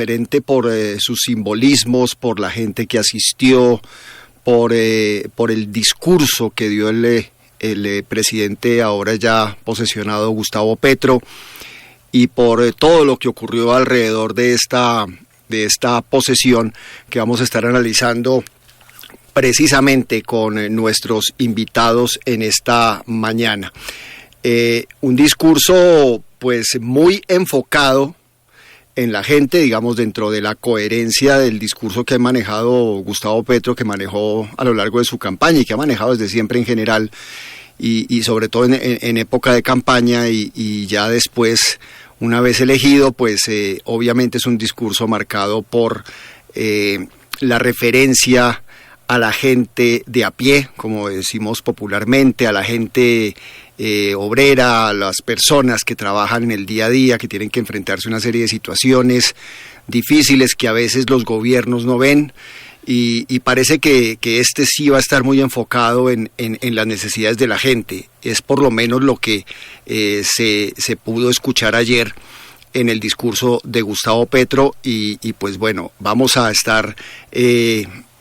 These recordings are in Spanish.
diferente por sus simbolismos, por la gente que asistió, por el discurso que dio el presidente ahora ya posesionado Gustavo Petro, y por todo lo que ocurrió alrededor de esta posesión que vamos a estar analizando precisamente con nuestros invitados en esta mañana. Un discurso pues muy enfocado en la gente, digamos, dentro de la coherencia del discurso que ha manejado Gustavo Petro, que manejó a lo largo de su campaña y que ha manejado desde siempre en general, y sobre todo en época de campaña y ya después, una vez elegido, pues obviamente es un discurso marcado por la referencia a la gente de a pie, como decimos popularmente, a la gente obrera, a las personas que trabajan en el día a día, que tienen que enfrentarse a una serie de situaciones difíciles que a veces los gobiernos no ven, y parece que este sí va a estar muy enfocado en las necesidades de la gente. Es por lo menos lo que se pudo escuchar ayer en el discurso de Gustavo Petro, y pues bueno, vamos a estar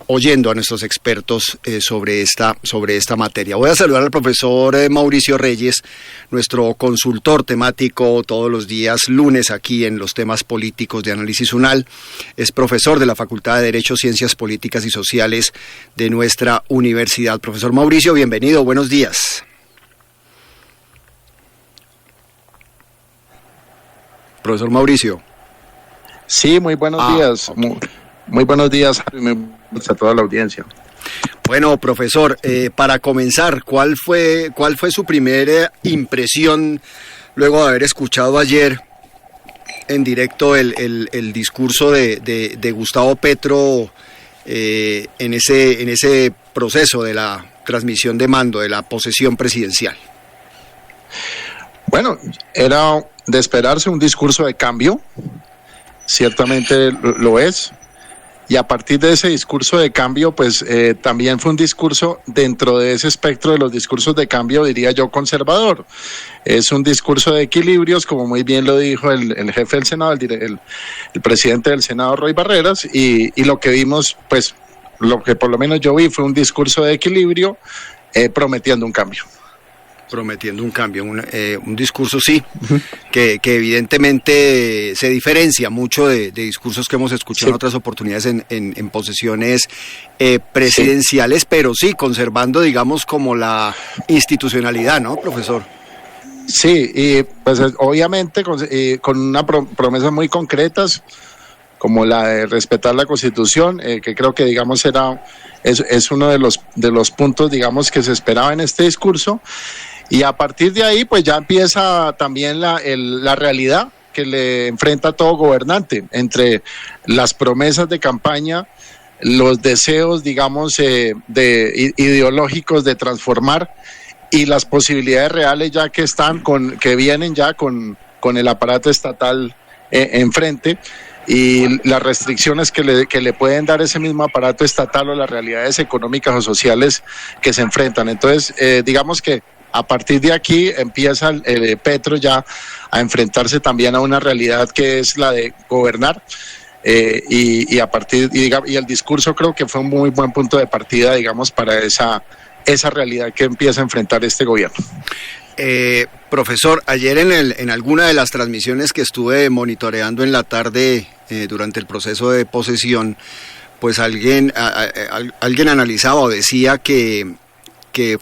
oyendo a nuestros expertos sobre esta materia. Voy a saludar al profesor Mauricio Reyes, nuestro consultor temático todos los días lunes aquí en los temas políticos de Análisis UNAL. Es profesor de la Facultad de Derecho, Ciencias Políticas y Sociales de nuestra universidad. Profesor Mauricio, bienvenido, buenos días. Profesor Mauricio. Sí, muy buenos días. Okay. Muy buenos días a toda la audiencia. Bueno, profesor, para comenzar, ¿cuál fue su primera impresión luego de haber escuchado ayer en directo el discurso de Gustavo Petro en ese proceso de la transmisión de mando, de la posesión presidencial? Bueno, era de esperarse un discurso de cambio, ciertamente lo es. Y a partir de ese discurso de cambio, pues también fue un discurso dentro de ese espectro de los discursos de cambio, diría yo, conservador. Es un discurso de equilibrios, como muy bien lo dijo el jefe del Senado, el presidente del Senado, Roy Barreras, y lo que vimos, pues lo que por lo menos yo vi fue un discurso de equilibrio prometiendo un cambio. Prometiendo un cambio, un discurso sí, que evidentemente se diferencia mucho de discursos que hemos escuchado en otras oportunidades en posesiones presidenciales, pero sí, conservando, digamos, como la institucionalidad, ¿no, profesor? Sí, y pues obviamente con una promesas muy concretas, como la de respetar la Constitución, que creo que, digamos, es uno de los puntos, digamos, que se esperaba en este discurso. Y a partir de ahí, pues ya empieza también la realidad que le enfrenta a todo gobernante, entre las promesas de campaña, los deseos, digamos, ideológicos de transformar, y las posibilidades reales ya que vienen ya con el aparato estatal enfrente, y las restricciones que le pueden dar ese mismo aparato estatal, o las realidades económicas o sociales que se enfrentan. Entonces, digamos que a partir de aquí empieza Petro ya a enfrentarse también a una realidad que es la de gobernar, y el discurso creo que fue un muy buen punto de partida, digamos, para esa realidad que empieza a enfrentar este gobierno. Profesor, ayer en alguna de las transmisiones que estuve monitoreando en la tarde durante el proceso de posesión, pues alguien analizaba o decía que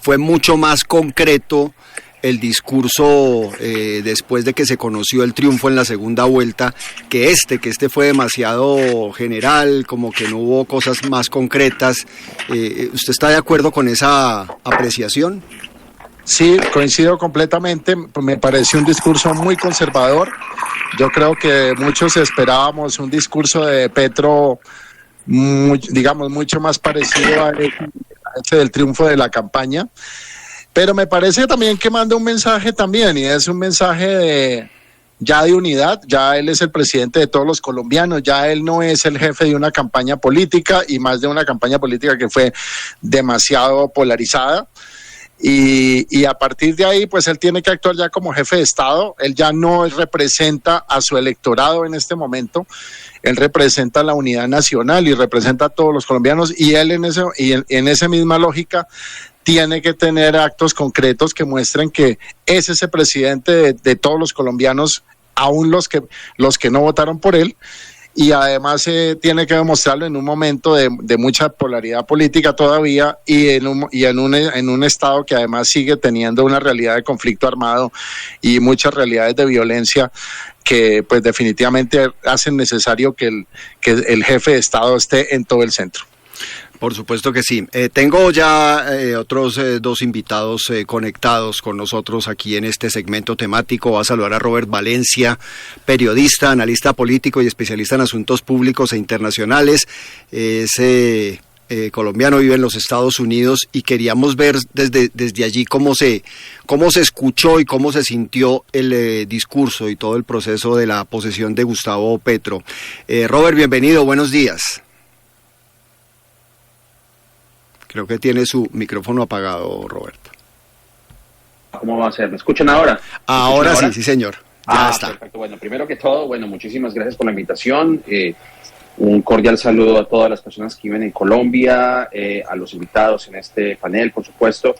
fue mucho más concreto el discurso después de que se conoció el triunfo en la segunda vuelta que este fue demasiado general, como que no hubo cosas más concretas. ¿Usted está de acuerdo con esa apreciación? Sí, coincido completamente. Me pareció un discurso muy conservador. Yo creo que muchos esperábamos un discurso de Petro, digamos, mucho más parecido a ese del triunfo de la campaña, pero me parece también que manda un mensaje también, y es un mensaje de unidad. Ya él es el presidente de todos los colombianos, ya él no es el jefe de una campaña política, y más de una campaña política que fue demasiado polarizada, y a partir de ahí pues él tiene que actuar ya como jefe de Estado. Él ya no representa a su electorado en este momento, él representa la unidad nacional y representa a todos los colombianos, y él en esa misma lógica tiene que tener actos concretos que muestren que es ese presidente de todos los colombianos, aún los que no votaron por él. Y además tiene que demostrarlo en un momento de mucha polaridad política todavía, y en un estado que además sigue teniendo una realidad de conflicto armado y muchas realidades de violencia que pues definitivamente hacen necesario que el jefe de Estado esté en todo el centro. Por supuesto que sí. Tengo ya otros dos invitados conectados con nosotros aquí en este segmento temático. Va a saludar a Robert Valencia, periodista, analista político y especialista en asuntos públicos e internacionales. Es colombiano, vive en los Estados Unidos, y queríamos ver desde allí cómo se escuchó y cómo se sintió el discurso y todo el proceso de la posesión de Gustavo Petro. Robert, bienvenido, buenos días. Creo que tiene su micrófono apagado, Roberto. ¿Cómo va a ser? ¿Me escuchan ahora? Ahora sí, sí, señor. Ya está. Perfecto. Bueno, primero que todo, muchísimas gracias por la invitación. Un cordial saludo a todas las personas que viven en Colombia, a los invitados en este panel, por supuesto.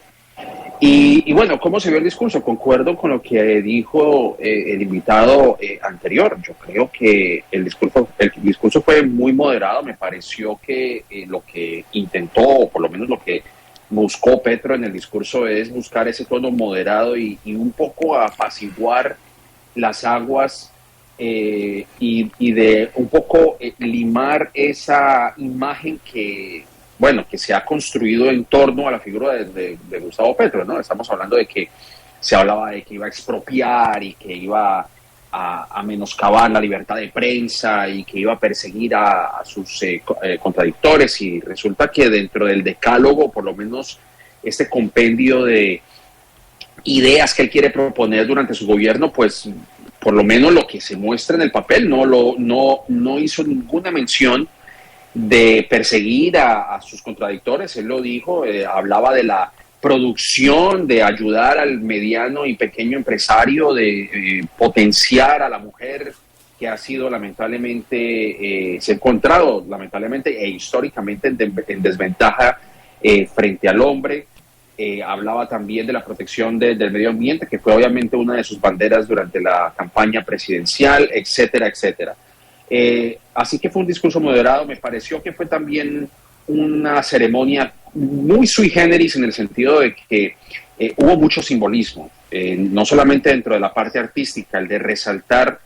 Y bueno, ¿cómo se vio el discurso? Concuerdo con lo que dijo el invitado anterior. Yo creo que el discurso fue muy moderado. Me pareció que lo que intentó, o por lo menos lo que buscó Petro en el discurso, es buscar ese tono moderado y un poco apaciguar las aguas y de un poco limar esa imagen que se ha construido en torno a la figura de Gustavo Petro, ¿no? Estamos hablando de que se hablaba de que iba a expropiar y que iba a menoscabar la libertad de prensa y que iba a perseguir a sus contradictores, y resulta que dentro del decálogo, por lo menos este compendio de ideas que él quiere proponer durante su gobierno, pues por lo menos lo que se muestra en el papel no hizo ninguna mención de perseguir a sus contradictores. Él lo dijo, hablaba de la producción, de ayudar al mediano y pequeño empresario, de potenciar a la mujer, que ha sido lamentablemente, se ha encontrado lamentablemente e históricamente en desventaja frente al hombre. Hablaba también de la protección del medio ambiente, que fue obviamente una de sus banderas durante la campaña presidencial, etcétera, etcétera. Así que fue un discurso moderado. Me pareció que fue también una ceremonia muy sui generis, en el sentido de que hubo mucho simbolismo, no solamente dentro de la parte artística, el de resaltar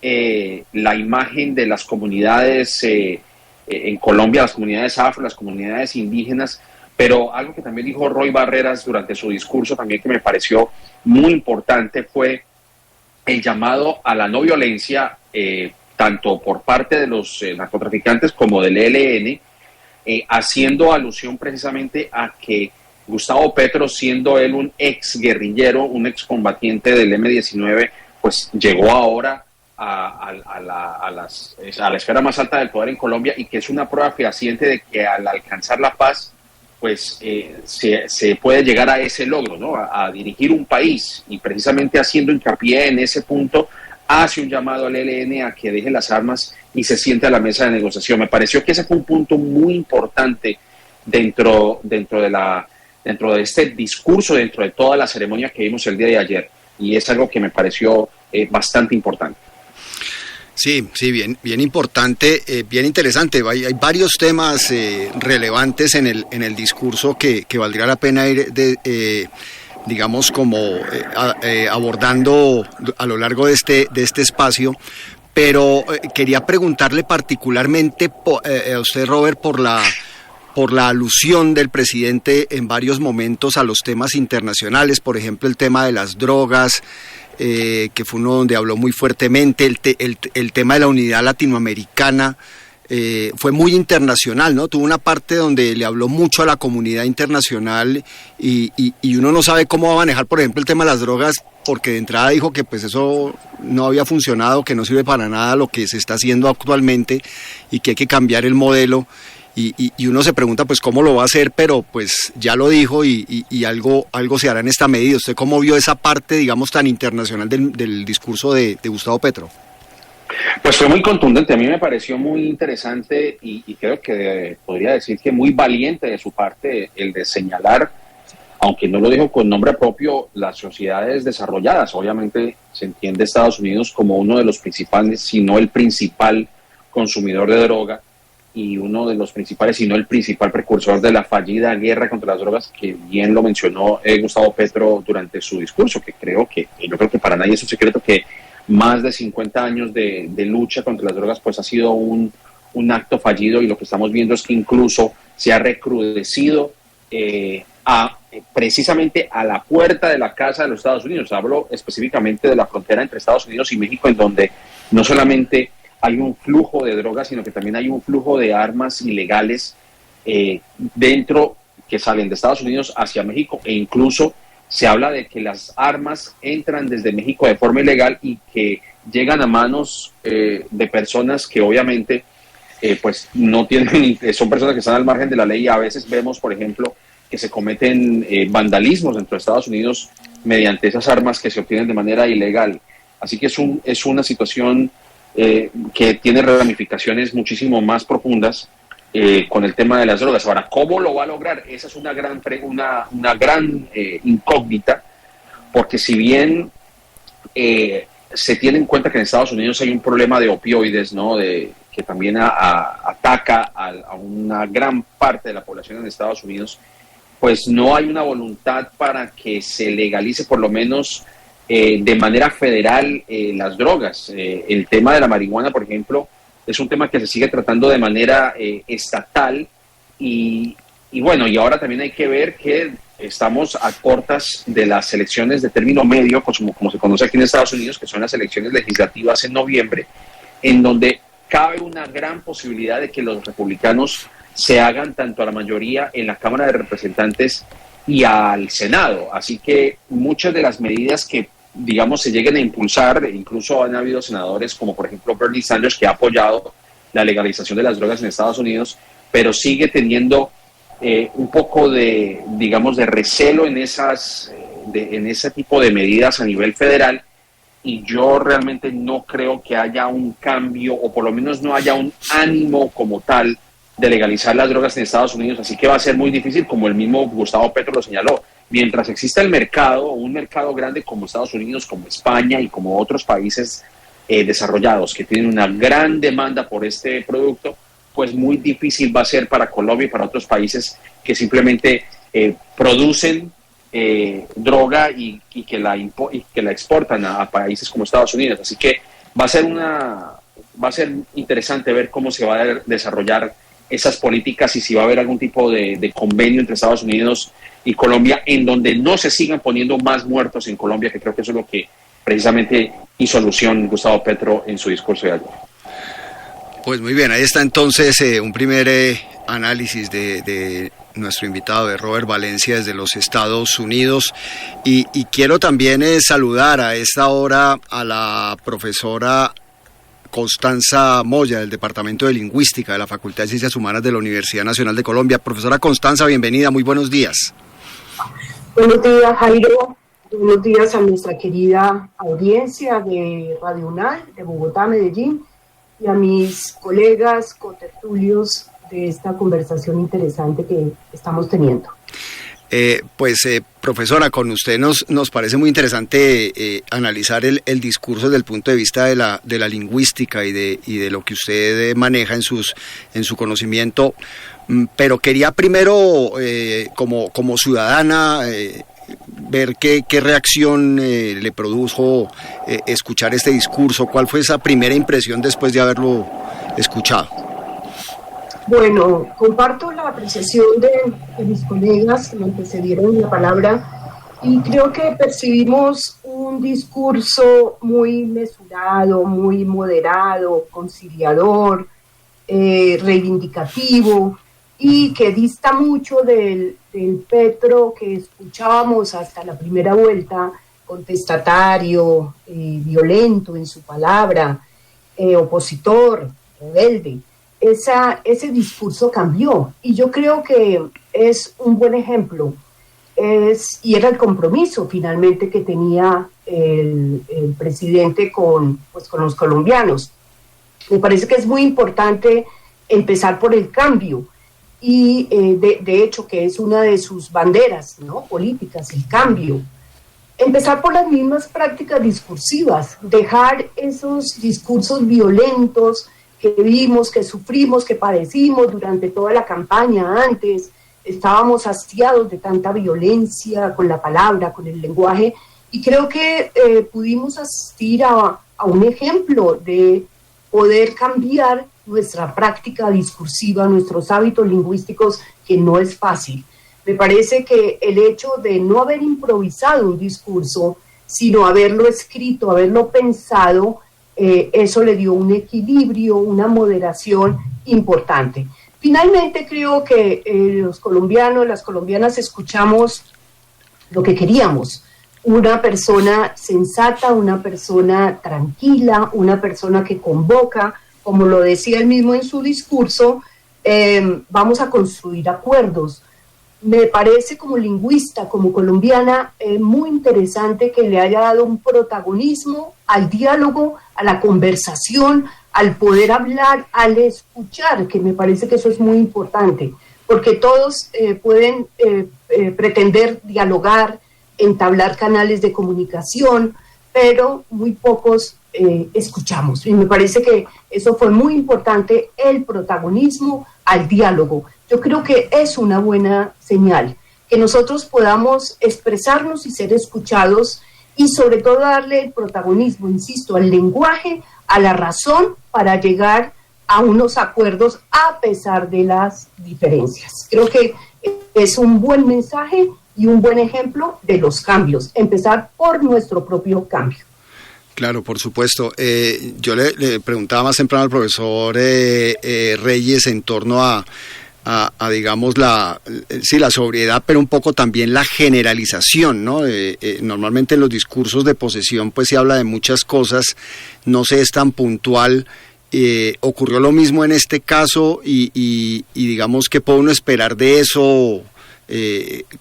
la imagen de las comunidades en Colombia, las comunidades afro, las comunidades indígenas, pero algo que también dijo Roy Barreras durante su discurso, también que me pareció muy importante, fue el llamado a la no violencia, tanto por parte de los narcotraficantes como del ELN, haciendo alusión precisamente a que Gustavo Petro, siendo él un ex guerrillero, un ex combatiente del M-19, pues llegó ahora a la esfera más alta del poder en Colombia, y que es una prueba fehaciente de que al alcanzar la paz, pues se puede llegar a ese logro, ¿no? A dirigir un país, y precisamente haciendo hincapié en ese punto, hace un llamado al ELN a que deje las armas y se siente a la mesa de negociación. Me pareció que ese fue un punto muy importante dentro de este discurso, dentro de toda la ceremonia que vimos el día de ayer, y es algo que me pareció bastante importante. Sí, bien importante, bien interesante. Hay varios temas relevantes en el discurso que valdría la pena ir digamos como abordando a lo largo de este espacio, pero quería preguntarle particularmente a usted, Robert, por la alusión del presidente en varios momentos a los temas internacionales, por ejemplo el tema de las drogas, que fue uno donde habló muy fuertemente, el tema de la unidad latinoamericana. Fue muy internacional, ¿no? Tuvo una parte donde le habló mucho a la comunidad internacional y uno no sabe cómo va a manejar, por ejemplo, el tema de las drogas, porque de entrada dijo que pues eso no había funcionado, que no sirve para nada lo que se está haciendo actualmente y que hay que cambiar el modelo. y uno se pregunta pues cómo lo va a hacer, pero pues ya lo dijo y algo se hará en esta medida. ¿Usted cómo vio esa parte, digamos, tan internacional del discurso de Gustavo Petro? Pues fue muy contundente, a mí me pareció muy interesante y creo que podría decir que muy valiente de su parte el de señalar, aunque no lo dijo con nombre propio, las sociedades desarrolladas. Obviamente se entiende Estados Unidos como uno de los principales, si no el principal consumidor de droga y uno de los principales, si no el principal precursor de la fallida guerra contra las drogas, que bien lo mencionó Gustavo Petro durante su discurso, que yo creo que para nadie es un secreto que más de 50 años de lucha contra las drogas pues ha sido un acto fallido, y lo que estamos viendo es que incluso se ha recrudecido precisamente a la puerta de la casa de los Estados Unidos. Hablo específicamente de la frontera entre Estados Unidos y México, en donde no solamente hay un flujo de drogas, sino que también hay un flujo de armas ilegales dentro, que salen de Estados Unidos hacia México, e incluso se habla de que las armas entran desde México de forma ilegal y que llegan a manos de personas que obviamente pues no tienen, son personas que están al margen de la ley. A veces vemos, por ejemplo, que se cometen vandalismos dentro de Estados Unidos mediante esas armas que se obtienen de manera ilegal. Así que es una situación que tiene ramificaciones muchísimo más profundas con el tema de las drogas. Ahora, ¿cómo lo va a lograr? Esa es una gran incógnita, porque si bien se tiene en cuenta que en Estados Unidos hay un problema de opioides, ¿no? Que también ataca a una gran parte de la población en Estados Unidos, pues no hay una voluntad para que se legalice por lo menos de manera federal las drogas. El tema de la marihuana, por ejemplo, es un tema que se sigue tratando de manera estatal y bueno, y ahora también hay que ver que estamos a puertas de las elecciones de término medio, como se conoce aquí en Estados Unidos, que son las elecciones legislativas en noviembre, en donde cabe una gran posibilidad de que los republicanos se hagan tanto a la mayoría en la Cámara de Representantes y al Senado. Así que muchas de las medidas que, digamos, se lleguen a impulsar, incluso han habido senadores como por ejemplo Bernie Sanders, que ha apoyado la legalización de las drogas en Estados Unidos, pero sigue teniendo un poco de, digamos, de recelo en ese tipo de medidas a nivel federal, y yo realmente no creo que haya un cambio, o por lo menos no haya un ánimo como tal de legalizar las drogas en Estados Unidos. Así que va a ser muy difícil, como el mismo Gustavo Petro lo señaló. Mientras exista el mercado, un mercado grande como Estados Unidos, como España y como otros países desarrollados que tienen una gran demanda por este producto, pues muy difícil va a ser para Colombia y para otros países que simplemente producen droga y que la exportan a países como Estados Unidos. Así que va a ser interesante ver cómo se va a desarrollar esas políticas y si va a haber algún tipo de convenio entre Estados Unidos y Colombia, en donde no se sigan poniendo más muertos en Colombia, que creo que eso es lo que precisamente hizo alusión Gustavo Petro en su discurso de ayer. Pues muy bien, ahí está entonces un primer análisis de nuestro invitado, de Robert Valencia, desde los Estados Unidos. Y quiero también saludar a esta hora a la profesora Constanza Moya, del Departamento de Lingüística de la Facultad de Ciencias Humanas de la Universidad Nacional de Colombia. Profesora Constanza, bienvenida, muy buenos días. Buenos días, Jairo. Buenos días a nuestra querida audiencia de Radio UNAL, de Bogotá, Medellín, y a mis colegas cotertulios de esta conversación interesante que estamos teniendo. Profesora, con usted nos parece muy interesante analizar el discurso desde el punto de vista de la lingüística y de lo que usted maneja en su conocimiento, pero quería primero, como ciudadana, ver qué reacción le produjo escuchar este discurso. ¿Cuál fue esa primera impresión después de haberlo escuchado? Bueno, comparto la apreciación de mis colegas que me antecedieron la palabra, y creo que percibimos un discurso muy mesurado, muy moderado, conciliador, reivindicativo, y que dista mucho del Petro que escuchábamos hasta la primera vuelta, contestatario, violento en su palabra, opositor, rebelde. ese discurso cambió, y yo creo que es un buen ejemplo, y era el compromiso finalmente que tenía el presidente con los colombianos. Me parece que es muy importante empezar por el cambio, y de hecho que es una de sus banderas, ¿no?, políticas, el cambio. Empezar por las mismas prácticas discursivas, dejar esos discursos violentos que vimos, que sufrimos, que padecimos durante toda la campaña. Antes estábamos hastiados de tanta violencia con la palabra, con el lenguaje, y creo que pudimos asistir a un ejemplo de poder cambiar nuestra práctica discursiva, nuestros hábitos lingüísticos, que no es fácil. Me parece que el hecho de no haber improvisado un discurso, sino haberlo escrito, haberlo pensado, eso le dio un equilibrio, una moderación importante. Finalmente creo que los colombianos, las colombianas escuchamos lo que queríamos. Una persona sensata, una persona tranquila, una persona que convoca, como lo decía él mismo en su discurso, vamos a construir acuerdos. Me parece, como lingüista, como colombiana, muy interesante que le haya dado un protagonismo al diálogo, a la conversación, al poder hablar, al escuchar, que me parece que eso es muy importante, porque todos pueden pretender dialogar, entablar canales de comunicación, pero muy pocos escuchamos. Y me parece que eso fue muy importante, el protagonismo al diálogo. Yo creo que es una buena señal, que nosotros podamos expresarnos y ser escuchados, y sobre todo darle el protagonismo, insisto, al lenguaje, a la razón, para llegar a unos acuerdos a pesar de las diferencias. Creo que es un buen mensaje y un buen ejemplo de los cambios, empezar por nuestro propio cambio. Claro, por supuesto. Yo le preguntaba más temprano al profesor Reyes en torno a digamos, la sobriedad, pero un poco también la generalización, ¿no? Normalmente en los discursos de posesión pues se habla de muchas cosas, no se es tan puntual. Ocurrió lo mismo en este caso y digamos, ¿qué puede uno esperar de eso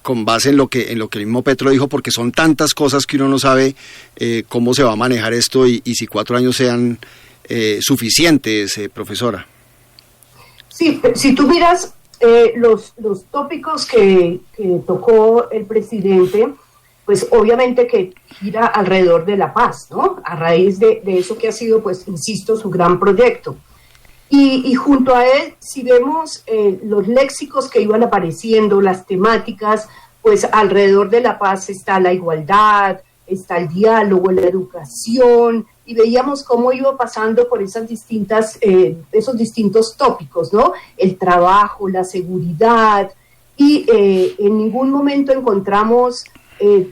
con base en lo que el mismo Petro dijo? Porque son tantas cosas que uno no sabe cómo se va a manejar esto y si 4 años sean suficientes, profesora. Sí, si tú miras los tópicos que tocó el presidente, pues obviamente que gira alrededor de la paz, ¿no? A raíz de eso que ha sido, pues, insisto, su gran proyecto. Y junto a él, si vemos los léxicos que iban apareciendo, las temáticas, pues alrededor de la paz está la igualdad, está el diálogo, la educación, y veíamos cómo iba pasando por esos distintos tópicos, ¿no? El trabajo, la seguridad, y en ningún momento encontramos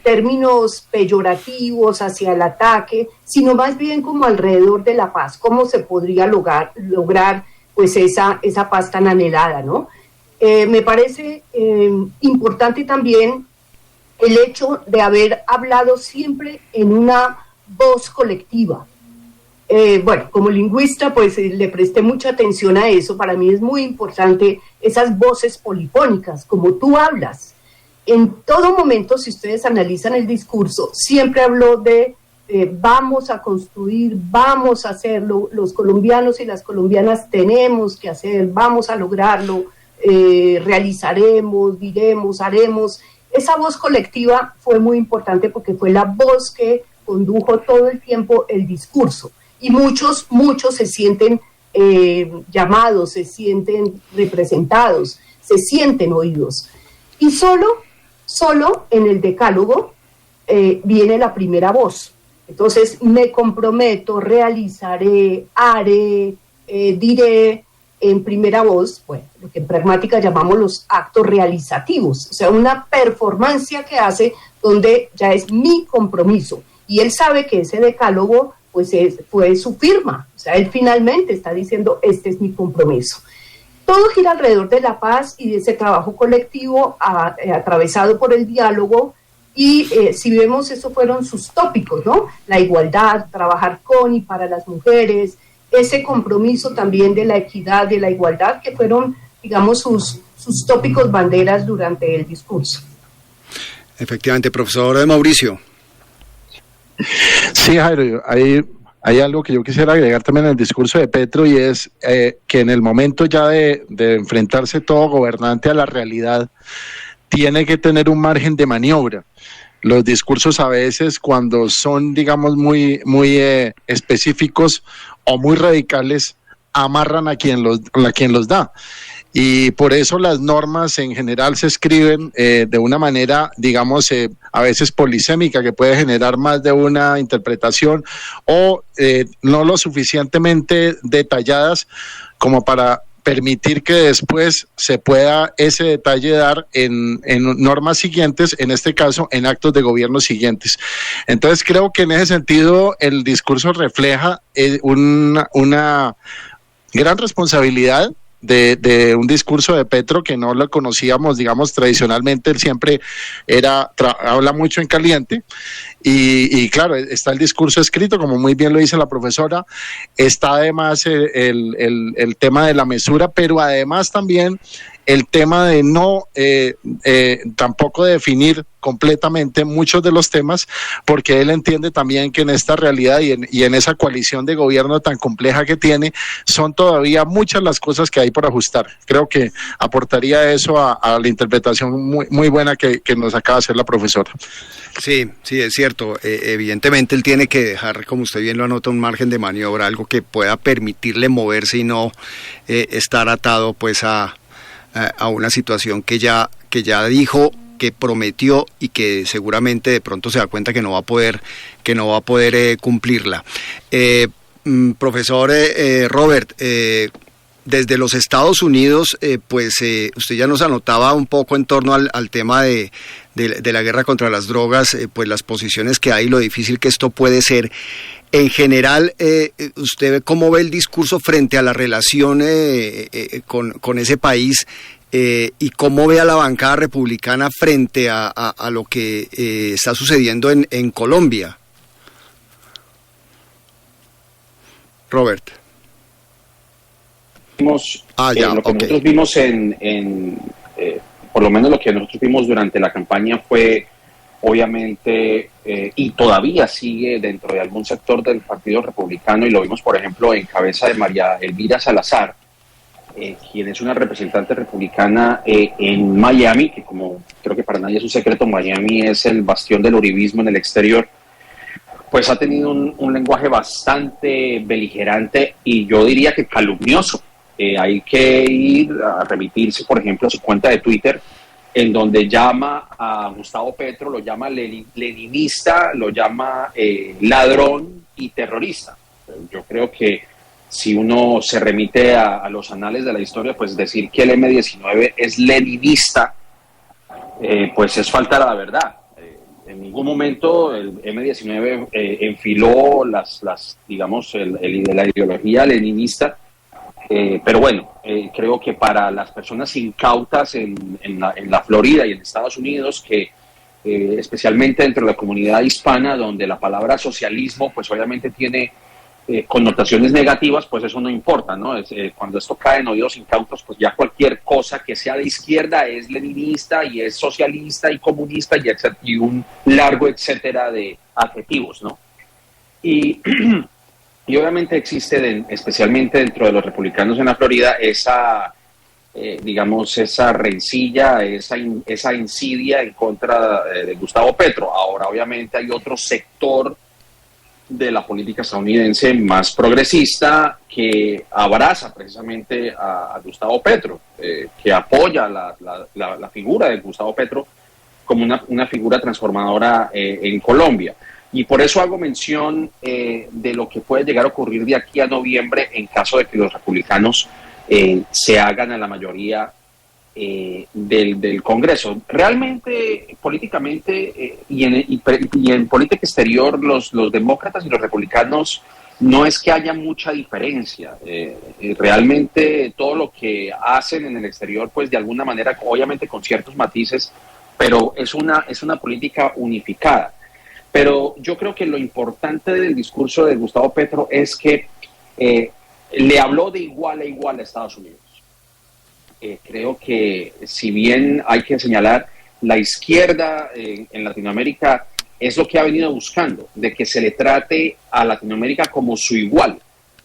términos peyorativos hacia el ataque, sino más bien como alrededor de la paz, cómo se podría lograr pues esa paz tan anhelada, ¿no? Me parece importante también el hecho de haber hablado siempre en una voz colectiva. Bueno, como lingüista, pues le presté mucha atención a eso. Para mí es muy importante esas voces polifónicas, como tú hablas. En todo momento, si ustedes analizan el discurso, siempre habló de vamos a construir, vamos a hacerlo, los colombianos y las colombianas tenemos que hacer, vamos a lograrlo, realizaremos, diremos, haremos. Esa voz colectiva fue muy importante porque fue la voz que condujo todo el tiempo el discurso. Y muchos se sienten llamados, se sienten representados, se sienten oídos. Y solo en el decálogo viene la primera voz. Entonces, me comprometo, realizaré, haré, diré en primera voz, bueno, lo que en pragmática llamamos los actos realizativos, o sea, una performance que hace donde ya es mi compromiso. Y él sabe que ese decálogo pues fue su firma, o sea, él finalmente está diciendo, este es mi compromiso. Todo gira alrededor de la paz y de ese trabajo colectivo atravesado por el diálogo, y si vemos, esos fueron sus tópicos, ¿no? La igualdad, trabajar con y para las mujeres, ese compromiso también de la equidad, de la igualdad, que fueron, digamos, sus tópicos banderas durante el discurso. Efectivamente, profesor Mauricio. Sí, Jairo, hay algo que yo quisiera agregar también en el discurso de Petro, y es que en el momento ya de enfrentarse todo gobernante a la realidad, tiene que tener un margen de maniobra. Los discursos a veces, cuando son, digamos, muy específicos o muy radicales, amarran a quien los da. Y por eso las normas en general se escriben de una manera, digamos, a veces polisémica, que puede generar más de una interpretación, o no lo suficientemente detalladas como para permitir que después se pueda ese detalle dar en normas siguientes, en este caso en actos de gobierno siguientes. Entonces creo que en ese sentido el discurso refleja una gran responsabilidad de un discurso de Petro que no lo conocíamos, digamos, tradicionalmente. Él siempre habla mucho en caliente, y claro, está el discurso escrito, como muy bien lo dice la profesora, está además el tema de la mesura, pero además también el tema de no tampoco definir completamente muchos de los temas, porque él entiende también que en esta realidad y en esa coalición de gobierno tan compleja que tiene, son todavía muchas las cosas que hay por ajustar. Creo que aportaría eso a la interpretación muy buena que nos acaba de hacer la profesora. Sí, es cierto. Evidentemente él tiene que dejar, como usted bien lo anota, un margen de maniobra, algo que pueda permitirle moverse y no estar atado pues a una situación que ya dijo, que prometió, y que seguramente de pronto se da cuenta que no va a poder cumplirla. Profesor Robert, desde los Estados Unidos, usted ya nos anotaba un poco en torno al tema de la guerra contra las drogas, pues las posiciones que hay, lo difícil que esto puede ser. En general, ¿usted cómo ve el discurso frente a la relación con ese país, y cómo ve a la bancada republicana frente a lo que está sucediendo en Colombia? Robert. Nosotros vimos por lo menos lo que nosotros vimos durante la campaña fue, obviamente, y todavía sigue dentro de algún sector del Partido Republicano, y lo vimos, por ejemplo, en cabeza de María Elvira Salazar, quien es una representante republicana en Miami, que como creo que para nadie es un secreto, Miami es el bastión del uribismo en el exterior. Pues ha tenido un lenguaje bastante beligerante, y yo diría que calumnioso. Hay que ir a remitirse, por ejemplo, a su cuenta de Twitter, en donde llama a Gustavo Petro, lo llama leninista, lo llama ladrón y terrorista. Yo creo que si uno se remite a los anales de la historia, pues decir que el M-19 es leninista, pues es faltar a la verdad. En ningún momento el M-19 enfiló digamos, la ideología leninista. Pero bueno, creo que para las personas incautas en la Florida y en Estados Unidos, que especialmente dentro de la comunidad hispana, donde la palabra socialismo pues obviamente tiene connotaciones negativas, pues eso no importa, ¿no? Cuando esto cae en oídos incautos, pues ya cualquier cosa que sea de izquierda es leninista y es socialista y comunista y un largo etcétera de adjetivos, ¿no? Y obviamente existe, especialmente dentro de los republicanos en la Florida, esa rencilla, esa insidia en contra de Gustavo Petro. Ahora, obviamente, hay otro sector de la política estadounidense más progresista que abraza precisamente a Gustavo Petro, que apoya la figura de Gustavo Petro como una figura transformadora en Colombia. Y por eso hago mención de lo que puede llegar a ocurrir de aquí a noviembre en caso de que los republicanos se hagan a la mayoría del Congreso. Realmente, políticamente y en política exterior, los demócratas y los republicanos no es que haya mucha diferencia. Realmente todo lo que hacen en el exterior, pues de alguna manera, obviamente con ciertos matices, pero es una política unificada. Pero yo creo que lo importante del discurso de Gustavo Petro es que le habló de igual a igual a Estados Unidos. Creo que si bien hay que señalar, la izquierda en Latinoamérica es lo que ha venido buscando, de que se le trate a Latinoamérica como su igual.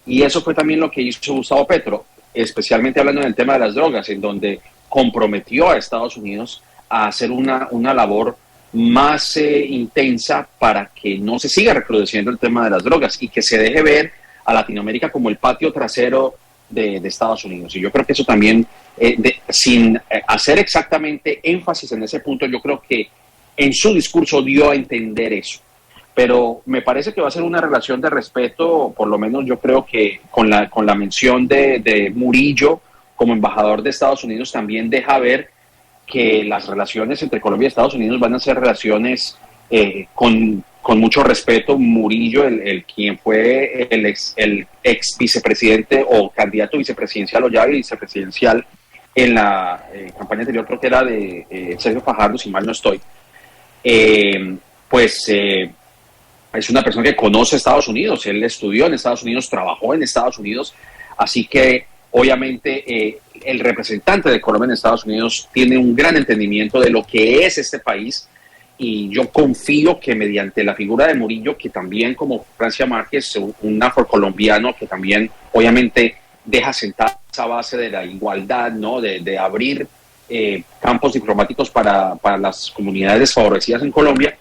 Y eso fue también lo que hizo Gustavo Petro, especialmente hablando del tema de las drogas, en donde comprometió a Estados Unidos a hacer una labor más intensa para que no se siga recrudeciendo el tema de las drogas y que se deje ver a Latinoamérica como el patio trasero de Estados Unidos. Y yo creo que eso también, sin hacer exactamente énfasis en ese punto, yo creo que en su discurso dio a entender eso. Pero me parece que va a ser una relación de respeto, por lo menos yo creo que con la mención de Murillo como embajador de Estados Unidos también deja ver que las relaciones entre Colombia y Estados Unidos van a ser relaciones con mucho respeto. Murillo, quien fue el ex vicepresidente o candidato vicepresidencial o ya vicepresidencial en la campaña anterior, creo que era de Sergio Fajardo, si mal no estoy, es una persona que conoce Estados Unidos. Él estudió en Estados Unidos, trabajó en Estados Unidos, así que obviamente el representante de Colombia en Estados Unidos tiene un gran entendimiento de lo que es este país, y yo confío que mediante la figura de Murillo, que también como Francia Márquez, un afrocolombiano que también obviamente deja sentada esa base de la igualdad, ¿no? de abrir campos diplomáticos para las comunidades desfavorecidas en Colombia,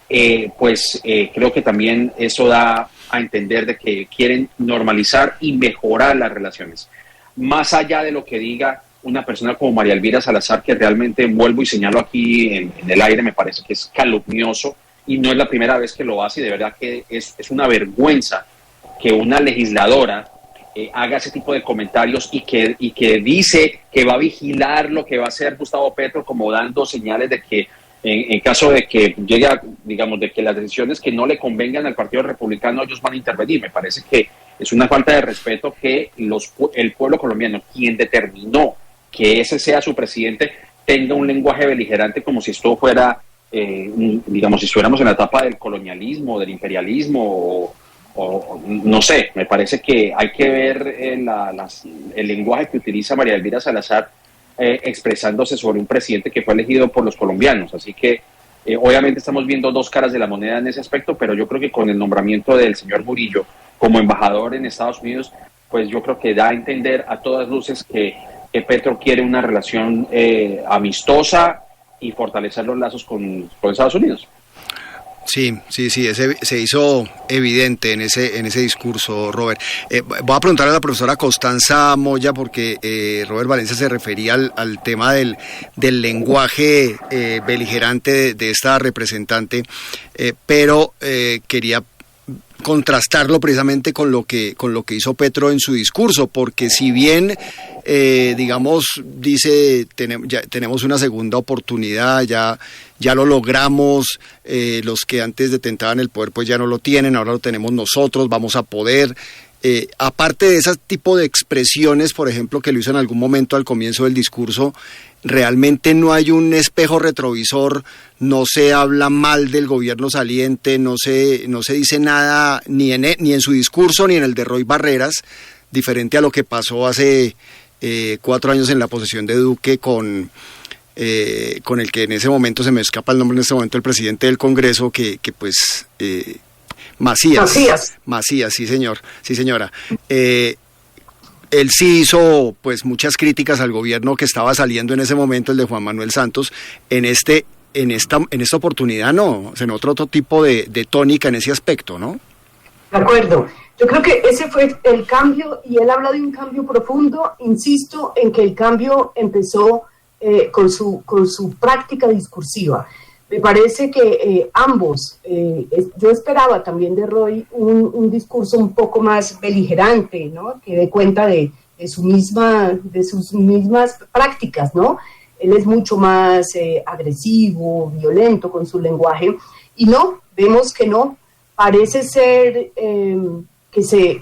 creo que también eso da a entender de que quieren normalizar y mejorar las relaciones. Más allá de lo que diga una persona como María Elvira Salazar, que realmente vuelvo y señalo aquí en el aire, me parece que es calumnioso y no es la primera vez que lo hace, y de verdad que es una vergüenza que una legisladora haga ese tipo de comentarios y que dice que va a vigilar lo que va a hacer Gustavo Petro, como dando señales de que en caso de que llegue a, digamos, de que las decisiones que no le convengan al Partido Republicano, ellos van a intervenir. Me parece que es una falta de respeto que el pueblo colombiano, quien determinó que ese sea su presidente, tenga un lenguaje beligerante como si esto fuera, digamos, si estuviéramos en la etapa del colonialismo, del imperialismo, o no sé. Me parece que hay que ver el lenguaje que utiliza María Elvira Salazar expresándose sobre un presidente que fue elegido por los colombianos. Así que obviamente estamos viendo dos caras de la moneda en ese aspecto, pero yo creo que con el nombramiento del señor Murillo como embajador en Estados Unidos, pues yo creo que da a entender a todas luces que Petro quiere una relación amistosa y fortalecer los lazos con Estados Unidos. Sí, se hizo evidente en ese discurso, Robert. Voy a preguntarle a la profesora Constanza Moya, porque Robert Valencia se refería al tema del lenguaje beligerante de esta representante, pero quería contrastarlo precisamente con lo que hizo Petro en su discurso, porque si bien digamos, dice tenemos una segunda oportunidad, ya lo logramos, los que antes detentaban el poder pues ya no lo tienen, ahora lo tenemos nosotros, vamos a poder. Aparte de ese tipo de expresiones, por ejemplo, que lo hizo en algún momento al comienzo del discurso, realmente no hay un espejo retrovisor, no se habla mal del gobierno saliente, no se dice nada ni en su discurso ni en el de Roy Barreras, diferente a lo que pasó hace 4 años en la posesión de Duque con el que en ese momento, se me escapa el nombre en este momento, el presidente del Congreso, que pues... Macías, sí señor, sí señora. Él sí hizo pues muchas críticas al gobierno que estaba saliendo en ese momento, el de Juan Manuel Santos. En esta oportunidad no, se nota otro tipo de tónica en ese aspecto, ¿no? De acuerdo. Yo creo que ese fue el cambio, y él habla de un cambio profundo. Insisto en que el cambio empezó con su práctica discursiva. Me parece que ambos, yo esperaba también de Roy un discurso un poco más beligerante, ¿no? Que dé cuenta de sus mismas prácticas, ¿no? Él es mucho más agresivo, violento con su lenguaje, y no, vemos que no. Parece ser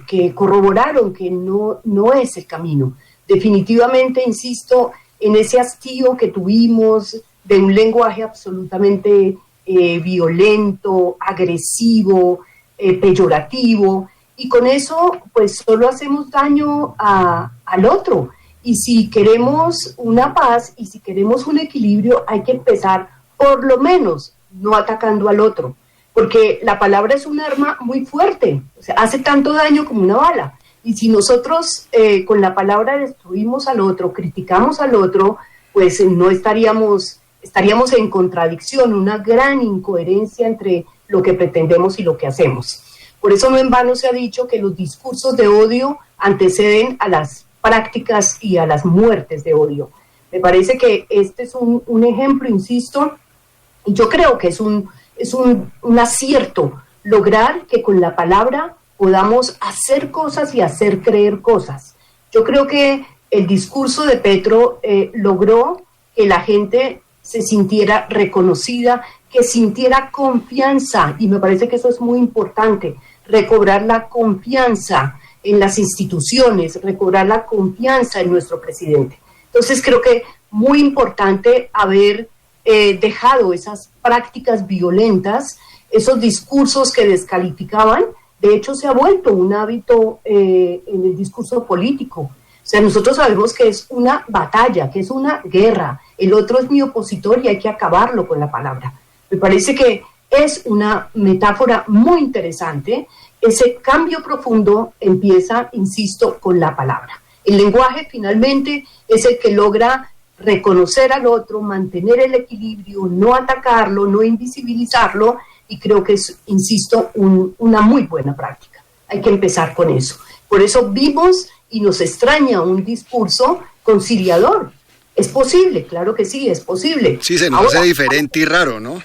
que corroboraron que no es el camino. Definitivamente, insisto, en ese hastío que tuvimos de un lenguaje absolutamente violento, agresivo, peyorativo, y con eso pues solo hacemos daño al otro. Y si queremos una paz y si queremos un equilibrio, hay que empezar por lo menos no atacando al otro, porque la palabra es un arma muy fuerte, o sea, hace tanto daño como una bala. Y si nosotros con la palabra destruimos al otro, criticamos al otro, pues no estaríamos en contradicción, una gran incoherencia entre lo que pretendemos y lo que hacemos. Por eso no en vano se ha dicho que los discursos de odio anteceden a las prácticas y a las muertes de odio. Me parece que este es un ejemplo, insisto, y yo creo que es un acierto lograr que con la palabra podamos hacer cosas y hacer creer cosas. Yo creo que el discurso de Petro logró que la gente se sintiera reconocida, que sintiera confianza, y me parece que eso es muy importante, recobrar la confianza en las instituciones, recobrar la confianza en nuestro presidente. Entonces creo que muy importante haber dejado esas prácticas violentas, esos discursos que descalificaban. De hecho se ha vuelto un hábito en el discurso político. O sea, nosotros sabemos que es una batalla, que es una guerra, el otro es mi opositor y hay que acabarlo con la palabra. Me parece que es una metáfora muy interesante. Ese cambio profundo empieza, insisto, con la palabra. El lenguaje finalmente es el que logra reconocer al otro, mantener el equilibrio, no atacarlo, no invisibilizarlo, y creo que es, insisto, una muy buena práctica. Hay que empezar con eso. Por eso vimos y nos extraña un discurso conciliador. Es posible, claro que sí, es posible. Sí, se nos hace diferente y raro, ¿no?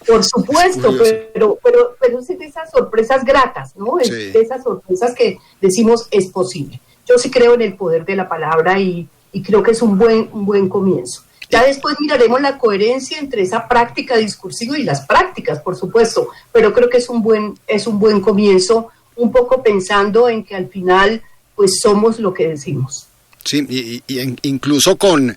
Por supuesto, pero es de esas sorpresas gratas, ¿no? Es de esas sorpresas que decimos es posible. Yo sí creo en el poder de la palabra y creo que es un buen comienzo. Ya después miraremos la coherencia entre esa práctica discursiva y las prácticas, por supuesto, pero creo que es un buen comienzo, un poco pensando en que al final pues somos lo que decimos. Sí, y incluso con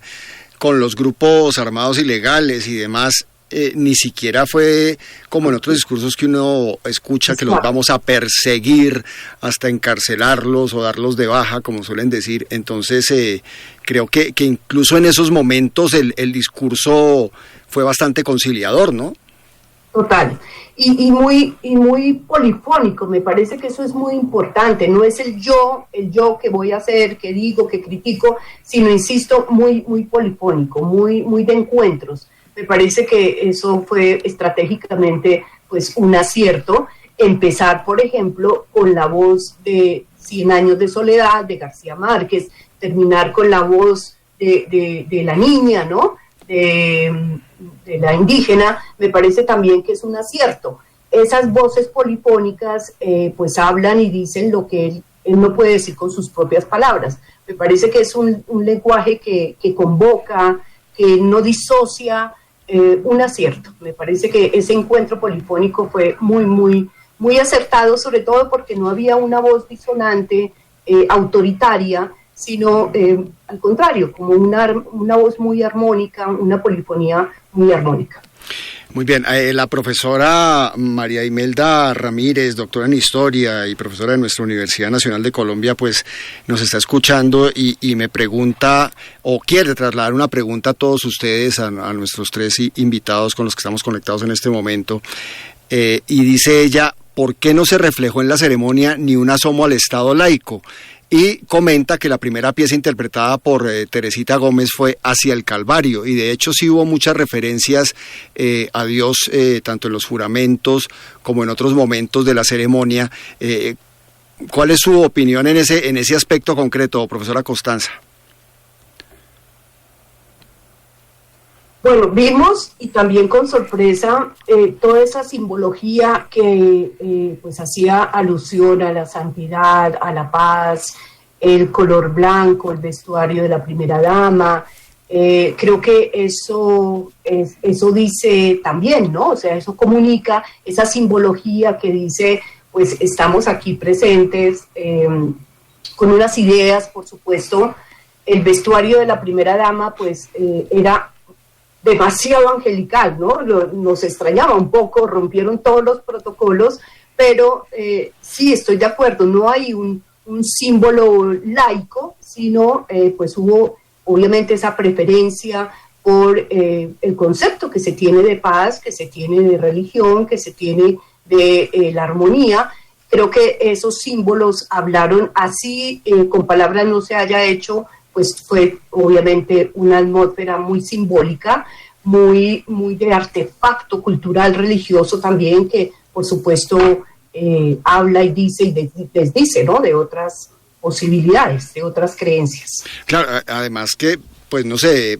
los grupos armados ilegales y demás, ni siquiera fue como en otros discursos que uno escucha que los vamos a perseguir hasta encarcelarlos o darlos de baja, como suelen decir. Entonces creo que incluso en esos momentos el discurso fue bastante conciliador, ¿no? Total, y muy polifónico. Me parece que eso es muy importante. No es el yo que voy a hacer, que digo, que critico, sino, insisto, muy polifónico, muy de encuentros. Me parece que eso fue estratégicamente pues un acierto. Empezar, por ejemplo, con la voz de 100 años de soledad de García Márquez, terminar con la voz de la niña, ¿no? De la indígena, me parece también que es un acierto. Esas voces polifónicas pues hablan y dicen lo que él no puede decir con sus propias palabras. Me parece que es un lenguaje que convoca, que no disocia, un acierto. Me parece que ese encuentro polifónico fue muy acertado, sobre todo porque no había una voz disonante, autoritaria, sino al contrario, como una voz muy armónica, una polifonía muy armónica. Muy bien, la profesora María Imelda Ramírez, doctora en Historia y profesora de nuestra Universidad Nacional de Colombia, pues nos está escuchando y me pregunta, o quiere trasladar una pregunta a todos ustedes, a nuestros tres invitados con los que estamos conectados en este momento, y dice ella, ¿por qué no se reflejó en la ceremonia ni un asomo al Estado laico? Y comenta que la primera pieza interpretada por Teresita Gómez fue Hacia el Calvario, y de hecho sí hubo muchas referencias a Dios, tanto en los juramentos como en otros momentos de la ceremonia. ¿Cuál es su opinión en ese aspecto concreto, profesora Costanza? Bueno, vimos y también con sorpresa toda esa simbología que pues hacía alusión a la santidad, a la paz, el color blanco, el vestuario de la primera dama. Creo que eso dice también, ¿no? O sea, eso comunica esa simbología que dice, pues estamos aquí presentes con unas ideas, por supuesto. El vestuario de la primera dama, pues era demasiado angelical, ¿no? Nos extrañaba un poco, rompieron todos los protocolos, pero sí estoy de acuerdo, no hay un símbolo laico, sino pues hubo obviamente esa preferencia por el concepto que se tiene de paz, que se tiene de religión, que se tiene de la armonía. Creo que esos símbolos hablaron así, con palabras no se haya hecho, pues fue obviamente una atmósfera muy simbólica, muy de artefacto cultural religioso también, que por supuesto habla y dice y les dice, ¿no?, de otras posibilidades, de otras creencias. Claro, además que, pues no sé,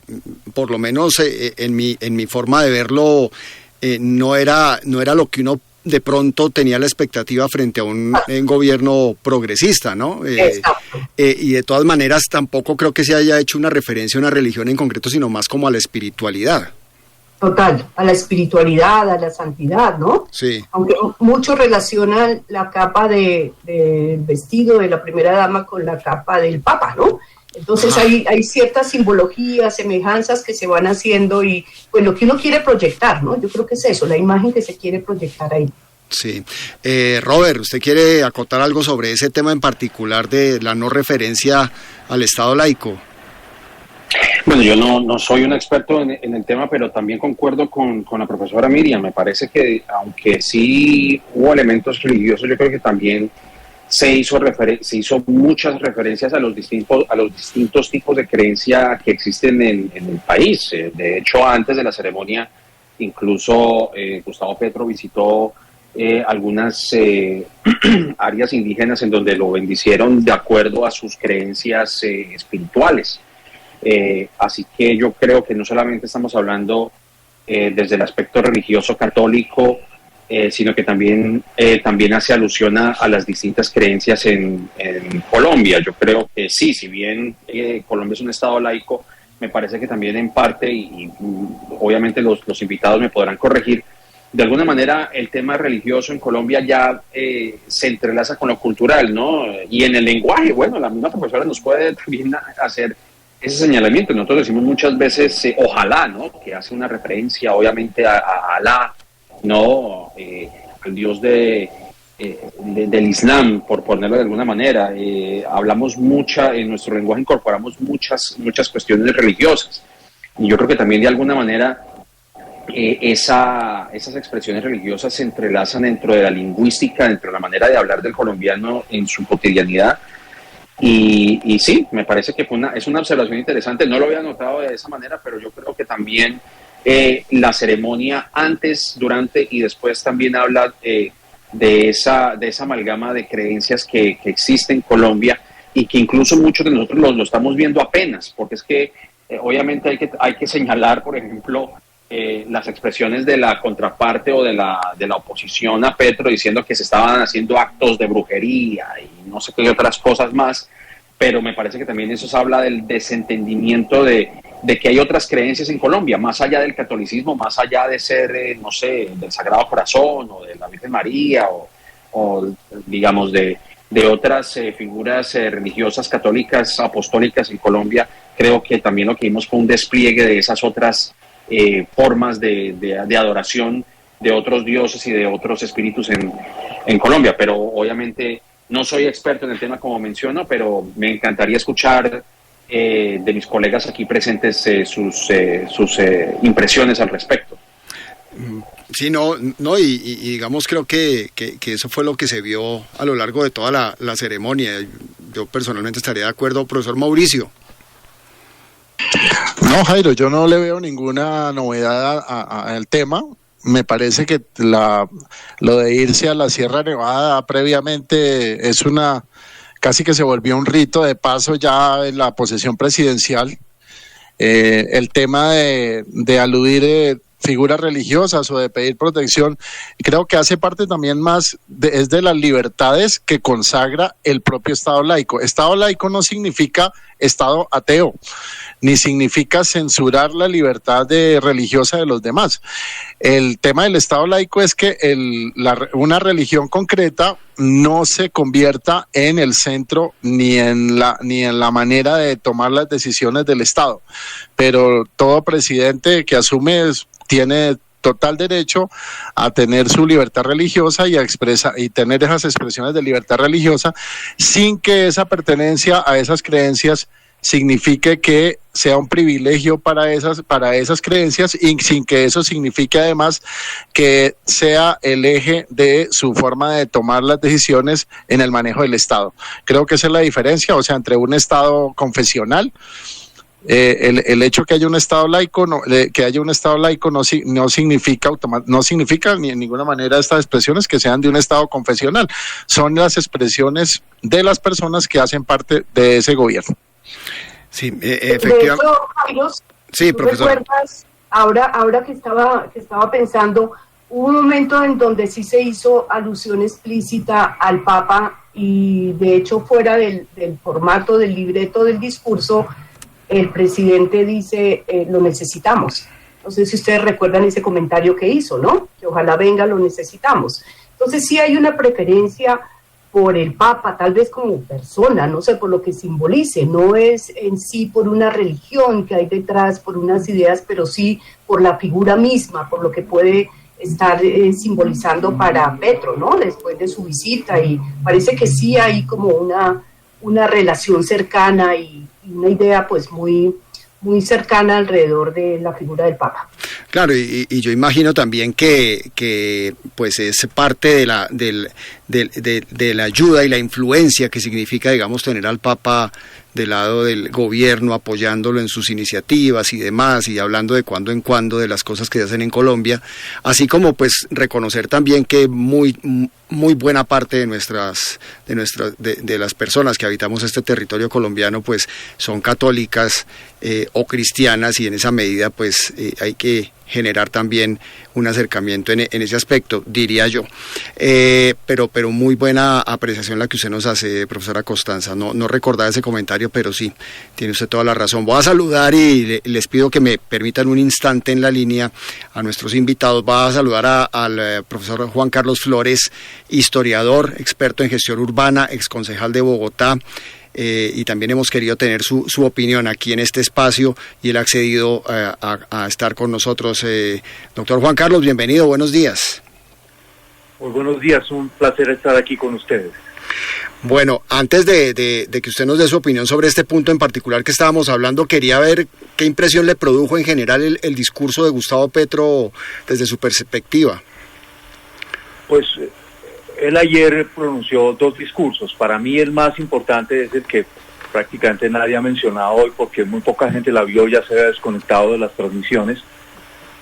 por lo menos en mi forma de verlo, no era lo que uno de pronto tenía la expectativa frente a un gobierno progresista, ¿no? Y de todas maneras tampoco creo que se haya hecho una referencia a una religión en concreto, sino más como a la espiritualidad. Total, a la espiritualidad, a la santidad, ¿no? Sí. Aunque muchos relacionan la capa del vestido de la primera dama con la capa del papa, ¿no? Entonces hay ciertas simbologías, semejanzas que se van haciendo y pues lo que uno quiere proyectar, ¿no? Yo creo que es eso, la imagen que se quiere proyectar ahí. Sí. Robert, ¿usted quiere acotar algo sobre ese tema en particular de la no referencia al Estado laico? Bueno, yo no soy un experto en el tema, pero también concuerdo con la profesora Miriam. Me parece que aunque sí hubo elementos religiosos, yo creo que también se hizo muchas referencias a los distintos tipos de creencia que existen en el país. De hecho, antes de la ceremonia, incluso Gustavo Petro visitó algunas áreas indígenas en donde lo bendicieron de acuerdo a sus creencias espirituales. Así que yo creo que no solamente estamos hablando desde el aspecto religioso católico, sino que también hace alusión a las distintas creencias en Colombia. Yo creo que sí, si bien Colombia es un estado laico, me parece que también en parte, y obviamente los invitados me podrán corregir, de alguna manera el tema religioso en Colombia ya se entrelaza con lo cultural, ¿no? Y en el lenguaje, bueno, la misma profesora nos puede también hacer ese señalamiento. Nosotros decimos muchas veces ojalá, ¿no?, que hace una referencia obviamente a Alá, ¿no?, al Dios del Islam, por ponerlo de alguna manera. Hablamos en nuestro lenguaje incorporamos muchas cuestiones religiosas, y yo creo que también de alguna manera esas expresiones religiosas se entrelazan dentro de la lingüística, dentro de la manera de hablar del colombiano en su cotidianidad. Y sí, me parece que es una observación interesante. No lo había notado de esa manera, pero yo creo que también la ceremonia antes, durante y después también habla de esa amalgama de creencias que existe en Colombia, y que incluso muchos de nosotros lo estamos viendo apenas, porque es que obviamente hay que señalar, por ejemplo, las expresiones de la contraparte o de la oposición a Petro, diciendo que se estaban haciendo actos de brujería y no sé qué otras cosas más, pero me parece que también eso habla del desentendimiento de que hay otras creencias en Colombia, más allá del catolicismo, más allá de ser, no sé, del Sagrado Corazón o de la Virgen María o digamos de otras figuras religiosas católicas, apostólicas en Colombia. Creo que también lo que vimos fue un despliegue de esas otras formas de adoración de otros dioses y de otros espíritus en Colombia. Pero obviamente no soy experto en el tema, como menciono, pero me encantaría escuchar de mis colegas aquí presentes sus impresiones al respecto. Sí, y digamos, creo que eso fue lo que se vio a lo largo de toda la ceremonia. Yo personalmente estaría de acuerdo, profesor Mauricio. No, Jairo, yo no le veo ninguna novedad al tema. Me parece que lo de irse a la Sierra Nevada previamente casi que se volvió un rito de paso ya en la posesión presidencial. El tema de aludir figuras religiosas o de pedir protección, creo que hace parte también más es de las libertades que consagra el propio Estado laico. Estado laico no significa Estado ateo, ni significa censurar la libertad religiosa de los demás. El tema del Estado laico es que una religión concreta no se convierta en el centro ni en la manera de tomar las decisiones del Estado. Pero todo presidente que asume tiene total derecho a tener su libertad religiosa y a expresar y tener esas expresiones de libertad religiosa sin que esa pertenencia a esas creencias signifique que sea un privilegio para esas creencias y sin que eso signifique además que sea el eje de su forma de tomar las decisiones en el manejo del Estado. Creo que esa es la diferencia, o sea, entre un Estado confesional, el hecho que haya un Estado laico no significa ni en ninguna manera estas expresiones que sean de un Estado confesional, son las expresiones de las personas que hacen parte de ese gobierno. Sí, efectivamente. Sí, profesor. ¿Recuerdas, ahora que estaba pensando, hubo un momento en donde sí se hizo alusión explícita al Papa y de hecho fuera del formato del libreto del discurso, el presidente dice, lo necesitamos. No sé si ustedes recuerdan ese comentario que hizo, ¿no? Que ojalá venga, lo necesitamos. Entonces sí hay una preferencia por el Papa, tal vez como persona, no sé, por lo que simbolice, no es en sí por una religión que hay detrás, por unas ideas, pero sí por la figura misma, por lo que puede estar simbolizando para Petro, ¿no? Después de su visita, y parece que sí hay como una relación cercana y una idea pues muy cercana alrededor de la figura del Papa. Claro, y yo imagino también que pues es parte de la ayuda y la influencia que significa, digamos, tener al Papa del lado del gobierno apoyándolo en sus iniciativas y demás, y hablando de cuando en cuando de las cosas que se hacen en Colombia, así como pues reconocer también que muy buena parte de las personas que habitamos este territorio colombiano pues son católicas o cristianas, y en esa medida pues hay que generar también un acercamiento en ese aspecto, diría yo. Pero muy buena apreciación la que usted nos hace, profesora Costanza. No recordaba ese comentario, pero sí, tiene usted toda la razón. Voy a saludar y les pido que me permitan un instante en la línea a nuestros invitados. Voy a saludar al profesor Juan Carlos Flores, historiador, experto en gestión urbana, exconcejal de Bogotá, y también hemos querido tener su opinión aquí en este espacio, y él ha accedido a estar con nosotros. Doctor Juan Carlos, bienvenido, buenos días. Muy buenos días, un placer estar aquí con ustedes. Bueno, antes de que usted nos dé su opinión sobre este punto en particular que estábamos hablando, quería ver qué impresión le produjo en general el discurso de Gustavo Petro desde su perspectiva. Pues él ayer pronunció dos discursos. Para mí el más importante es el que prácticamente nadie ha mencionado hoy, porque muy poca gente la vio, ya se había desconectado de las transmisiones.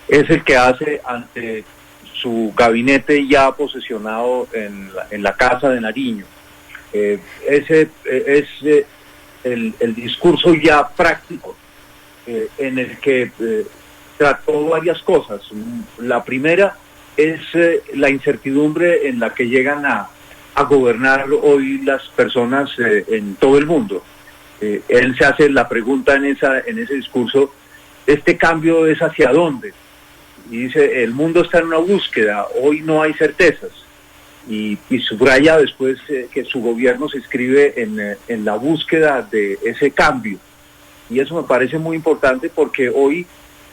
Es el que hace ante su gabinete ya posesionado en la Casa de Nariño. Ese es el discurso ya práctico, en el que trató varias cosas. La primera es la incertidumbre en la que llegan a gobernar hoy las personas en todo el mundo. Él se hace la pregunta en ese discurso, ¿este cambio es hacia dónde? Y dice, el mundo está en una búsqueda, hoy no hay certezas. Y subraya después que su gobierno se inscribe en la búsqueda de ese cambio. Y eso me parece muy importante, porque hoy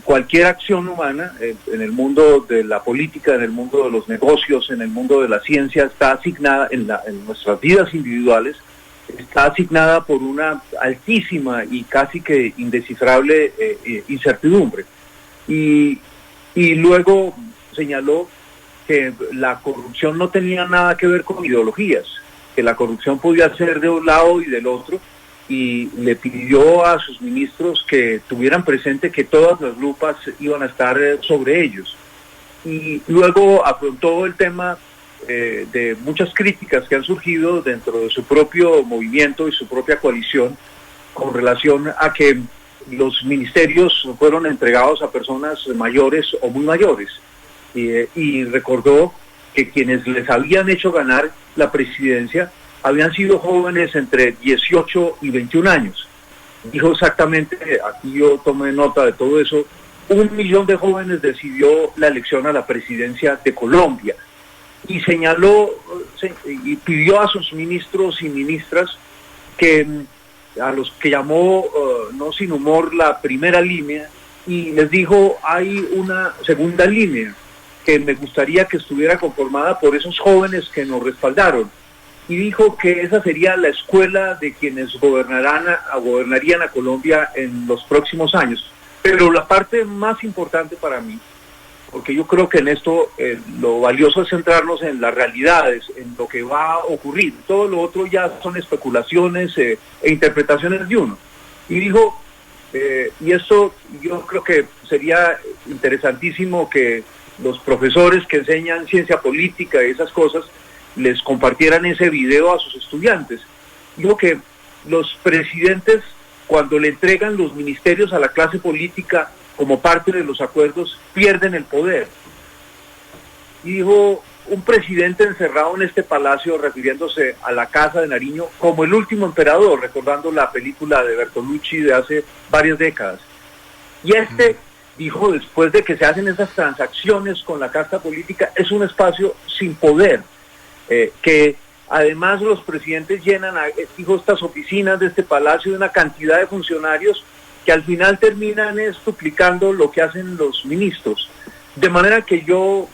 cualquier acción humana en el mundo de la política, en el mundo de los negocios, en el mundo de la ciencia, está asignada en nuestras vidas individuales, está asignada por una altísima y casi que indescifrable incertidumbre. Y luego señaló que la corrupción no tenía nada que ver con ideologías, que la corrupción podía ser de un lado y del otro, y le pidió a sus ministros que tuvieran presente que todas las lupas iban a estar sobre ellos. Y luego afrontó el tema de muchas críticas que han surgido dentro de su propio movimiento y su propia coalición con relación a que los ministerios fueron entregados a personas mayores o muy mayores. Y recordó que quienes les habían hecho ganar la presidencia habían sido jóvenes entre 18 y 21 años. Dijo exactamente, aquí yo tomé nota de todo eso, 1 millón de jóvenes decidió la elección a la presidencia de Colombia. Y señaló y pidió a sus ministros y ministras que a los que llamó no sin humor la primera línea, y les dijo, hay una segunda línea, que me gustaría que estuviera conformada por esos jóvenes que nos respaldaron. Y dijo que esa sería la escuela de quienes gobernarían a Colombia en los próximos años. Pero la parte más importante para mí, porque yo creo que en esto lo valioso es centrarnos en las realidades, en lo que va a ocurrir. Todo lo otro ya son especulaciones e interpretaciones de uno. Y dijo, y esto yo creo que sería interesantísimo que los profesores que enseñan ciencia política y esas cosas les compartieran ese video a sus estudiantes. Dijo que los presidentes, cuando le entregan los ministerios a la clase política como parte de los acuerdos, pierden el poder. Y dijo, un presidente encerrado en este palacio, refiriéndose a la Casa de Nariño, como el último emperador, recordando la película de Bertolucci de hace varias décadas. Y dijo, después de que se hacen esas transacciones con la casta política, es un espacio sin poder, que además los presidentes llenan, dijo, estas oficinas de este palacio de una cantidad de funcionarios que al final terminan duplicando lo que hacen los ministros. De manera que yo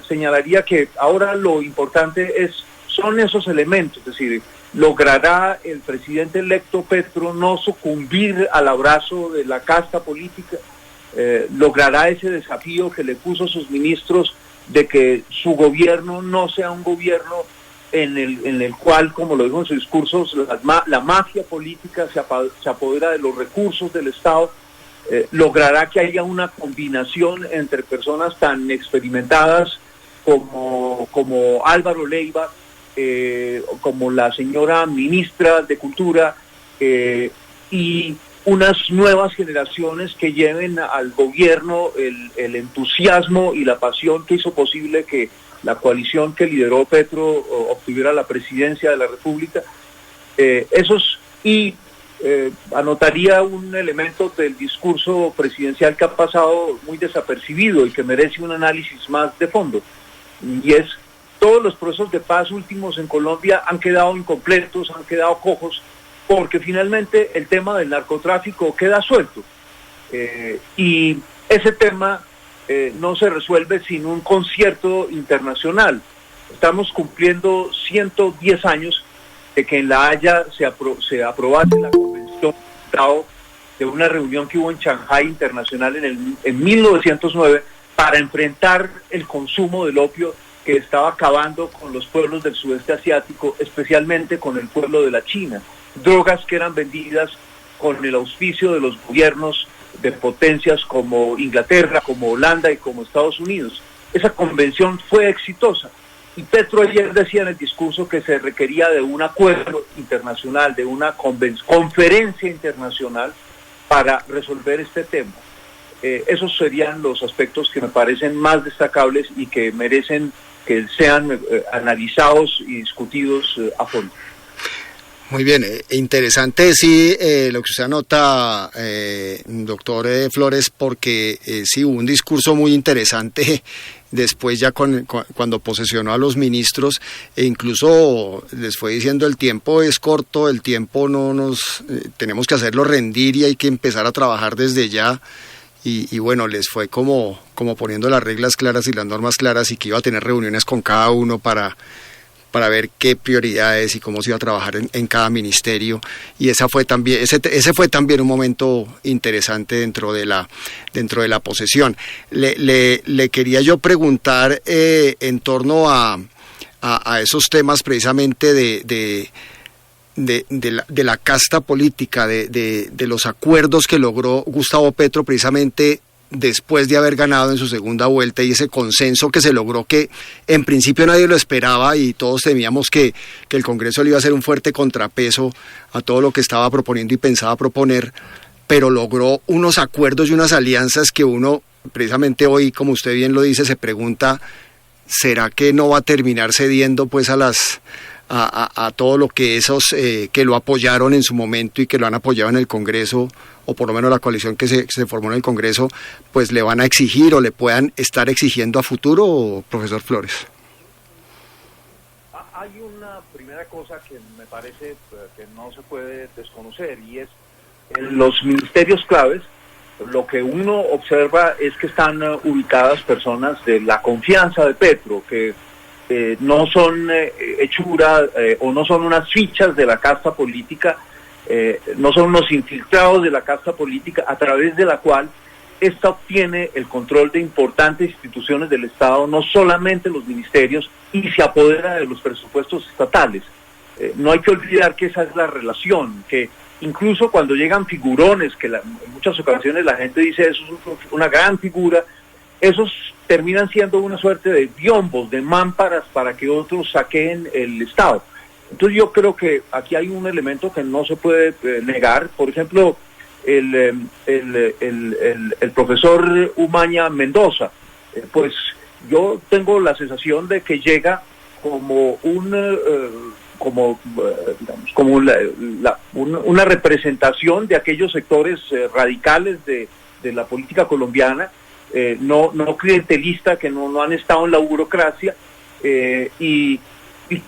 señalaría que ahora lo importante son esos elementos, es decir, ¿logrará el presidente electo Petro no sucumbir al abrazo de la casta política? ¿Logrará ese desafío que le puso a sus ministros de que su gobierno no sea un gobierno en el cual, como lo dijo en sus discursos, la mafia política se apodera de los recursos del Estado? ¿Logrará que haya una combinación entre personas tan experimentadas como Álvaro Leiva, como la señora ministra de Cultura, y unas nuevas generaciones que lleven al gobierno el entusiasmo y la pasión que hizo posible que la coalición que lideró Petro obtuviera la presidencia de la República? Anotaría un elemento del discurso presidencial que ha pasado muy desapercibido y que merece un análisis más de fondo, y es: todos los procesos de paz últimos en Colombia han quedado incompletos, han quedado cojos, porque finalmente el tema del narcotráfico queda suelto, y ese tema no se resuelve sin un concierto internacional. Estamos cumpliendo 110 años de que en La Haya se aprobase la Convención de una reunión que hubo en Shanghái Internacional en 1909 para enfrentar el consumo del opio que estaba acabando con los pueblos del sudeste asiático, especialmente con el pueblo de la China. Drogas que eran vendidas con el auspicio de los gobiernos de potencias como Inglaterra, como Holanda y como Estados Unidos. Esa convención fue exitosa. Y Petro ayer decía en el discurso que se requería de un acuerdo internacional, de una conferencia internacional para resolver este tema. Esos serían los aspectos que me parecen más destacables y que merecen que sean analizados y discutidos a fondo. Muy bien, interesante sí lo que usted anota, doctor Flores, porque sí hubo un discurso muy interesante después ya cuando posesionó a los ministros, e incluso les fue diciendo: el tiempo es corto, el tiempo tenemos que hacerlo rendir y hay que empezar a trabajar desde ya. Y bueno, les fue como poniendo las reglas claras y las normas claras, y que iba a tener reuniones con cada uno para ver qué prioridades y cómo se iba a trabajar en cada ministerio. Y ese fue también un momento interesante dentro de la posesión. Le quería yo preguntar en torno a esos temas precisamente de la casta política, de los acuerdos que logró Gustavo Petro precisamente después de haber ganado en su segunda vuelta, y ese consenso que se logró, que en principio nadie lo esperaba y todos temíamos que el Congreso le iba a hacer un fuerte contrapeso a todo lo que estaba proponiendo y pensaba proponer, pero logró unos acuerdos y unas alianzas que uno precisamente hoy, como usted bien lo dice, se pregunta: ¿será que no va a terminar cediendo pues a todo lo que esos que lo apoyaron en su momento y que lo han apoyado en el Congreso, o por lo menos la coalición que se formó en el Congreso, pues le van a exigir o le puedan estar exigiendo a futuro, profesor Flores? Hay una primera cosa que me parece que no se puede desconocer, y es en los ministerios claves, lo que uno observa es que están ubicadas personas de la confianza de Petro, que no son hechura o no son unas fichas de la casta política, no son unos infiltrados de la casta política a través de la cual ésta obtiene el control de importantes instituciones del Estado, no solamente los ministerios, y se apodera de los presupuestos estatales. No hay que olvidar que esa es la relación, que incluso cuando llegan figurones, que en muchas ocasiones la gente dice eso es una gran figura, esos terminan siendo una suerte de biombos, de mámparas para que otros saqueen el Estado. Entonces yo creo que aquí hay un elemento que no se puede negar. Por ejemplo, el profesor Umaña Mendoza, pues yo tengo la sensación de que llega como una representación de aquellos sectores radicales de la política colombiana, no clientelista, que no han estado en la burocracia, y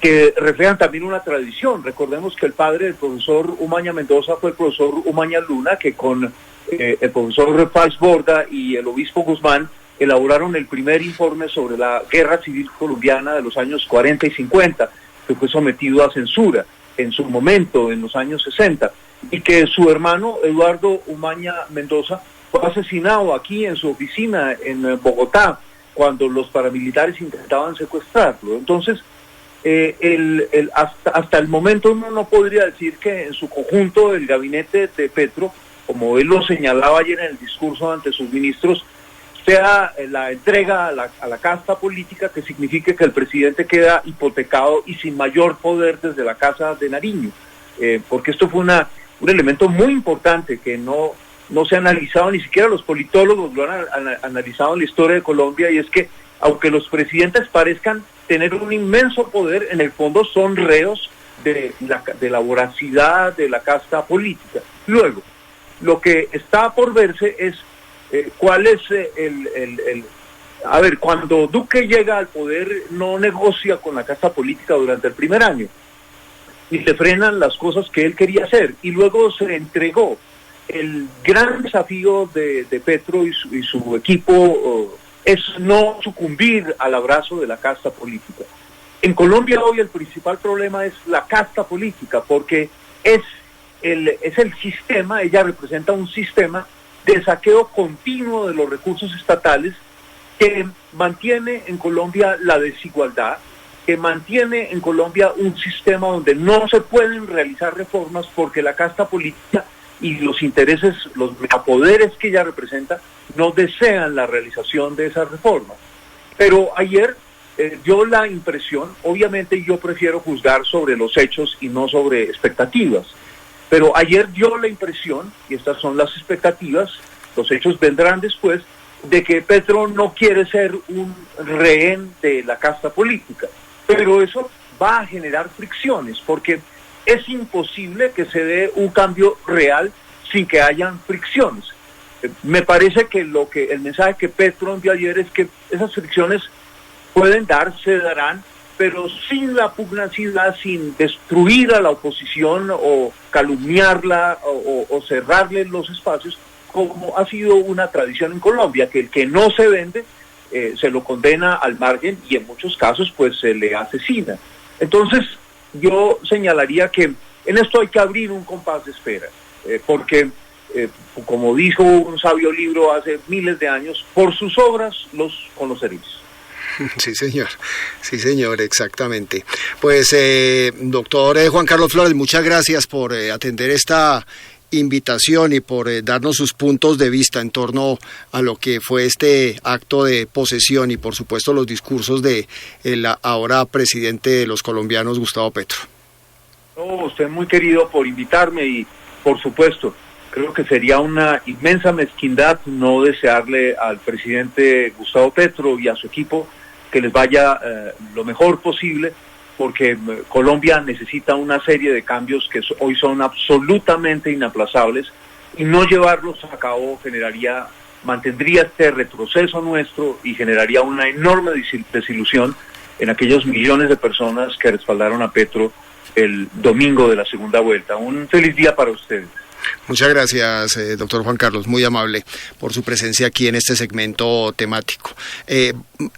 que reflejan también una tradición. Recordemos que el padre del profesor Umaña Mendoza fue el profesor Umaña Luna, que con el profesor Fals Borda y el obispo Guzmán elaboraron el primer informe sobre la guerra civil colombiana de los años 40 y 50, que fue sometido a censura en su momento, en los años 60, y que su hermano Eduardo Umaña Mendoza fue asesinado aquí en su oficina en Bogotá, cuando los paramilitares intentaban secuestrarlo. Entonces, hasta el momento uno no podría decir que en su conjunto el gabinete de Petro, como él lo señalaba ayer en el discurso ante sus ministros, sea la entrega a la casta política, que signifique que el presidente queda hipotecado y sin mayor poder desde la Casa de Nariño, porque esto fue un elemento muy importante que no se ha analizado, ni siquiera los politólogos lo han analizado en la historia de Colombia, y es que aunque los presidentes parezcan tener un inmenso poder, en el fondo son reos de la voracidad de la casta política. Luego, lo que está por verse es cuál es a ver, cuando Duque llega al poder no negocia con la casta política durante el primer año y se frenan las cosas que él quería hacer, y luego se entregó. El gran desafío de Petro y su equipo es no sucumbir al abrazo de la casta política. En Colombia hoy el principal problema es la casta política, porque es el sistema, ella representa un sistema de saqueo continuo de los recursos estatales que mantiene en Colombia la desigualdad, que mantiene en Colombia un sistema donde no se pueden realizar reformas porque la casta política y los intereses, los megapoderes que ella representa, no desean la realización de esas reformas. Pero ayer dio la impresión, obviamente yo prefiero juzgar sobre los hechos y no sobre expectativas, pero ayer dio la impresión, y estas son las expectativas, los hechos vendrán después, de que Petro no quiere ser un rehén de la casta política. Pero eso va a generar fricciones, porque es imposible que se dé un cambio real sin que hayan fricciones. Me parece que el mensaje que Petro envió ayer es que esas fricciones se darán, pero sin la pugnacidad, sin destruir a la oposición o calumniarla o cerrarle los espacios, como ha sido una tradición en Colombia, que el que no se vende se lo condena al margen y en muchos casos pues se le asesina. Entonces yo señalaría que en esto hay que abrir un compás de espera, porque como dijo un sabio libro hace miles de años, por sus obras los conoceréis. Sí señor, exactamente. Pues doctor Juan Carlos Flores, muchas gracias por atender esta invitación y por darnos sus puntos de vista en torno a lo que fue este acto de posesión y por supuesto los discursos de el ahora presidente de los colombianos, Gustavo Petro. No, usted es muy querido por invitarme y por supuesto creo que sería una inmensa mezquindad no desearle al presidente Gustavo Petro y a su equipo que les vaya lo mejor posible, porque Colombia necesita una serie de cambios que hoy son absolutamente inaplazables, y no llevarlos a cabo mantendría este retroceso nuestro y generaría una enorme desilusión en aquellos millones de personas que respaldaron a Petro el domingo de la segunda vuelta. Un feliz día para ustedes. Muchas gracias, doctor Juan Carlos, muy amable por su presencia aquí en este segmento temático.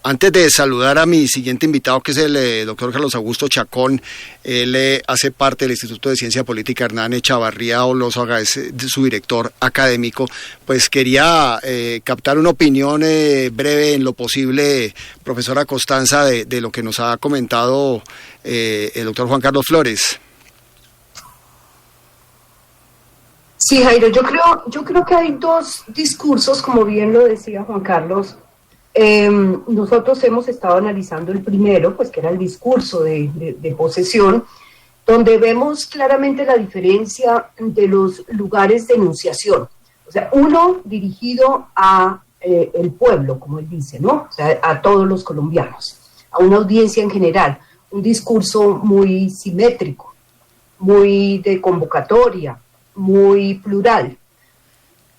Antes de saludar a mi siguiente invitado, que es el doctor Carlos Augusto Chacón, él hace parte del Instituto de Ciencia Política Hernán Echavarría Olózaga, es su director académico, pues quería captar una opinión breve en lo posible, profesora Costanza, de lo que nos ha comentado el doctor Juan Carlos Flores. Sí, Jairo, yo creo que hay dos discursos, como bien lo decía Juan Carlos. Nosotros hemos estado analizando el primero, pues que era el discurso de posesión, donde vemos claramente la diferencia de los lugares de enunciación. O sea, uno dirigido a el pueblo, como él dice, ¿no? O sea, a todos los colombianos, a una audiencia en general, un discurso muy simétrico, muy de convocatoria, muy plural.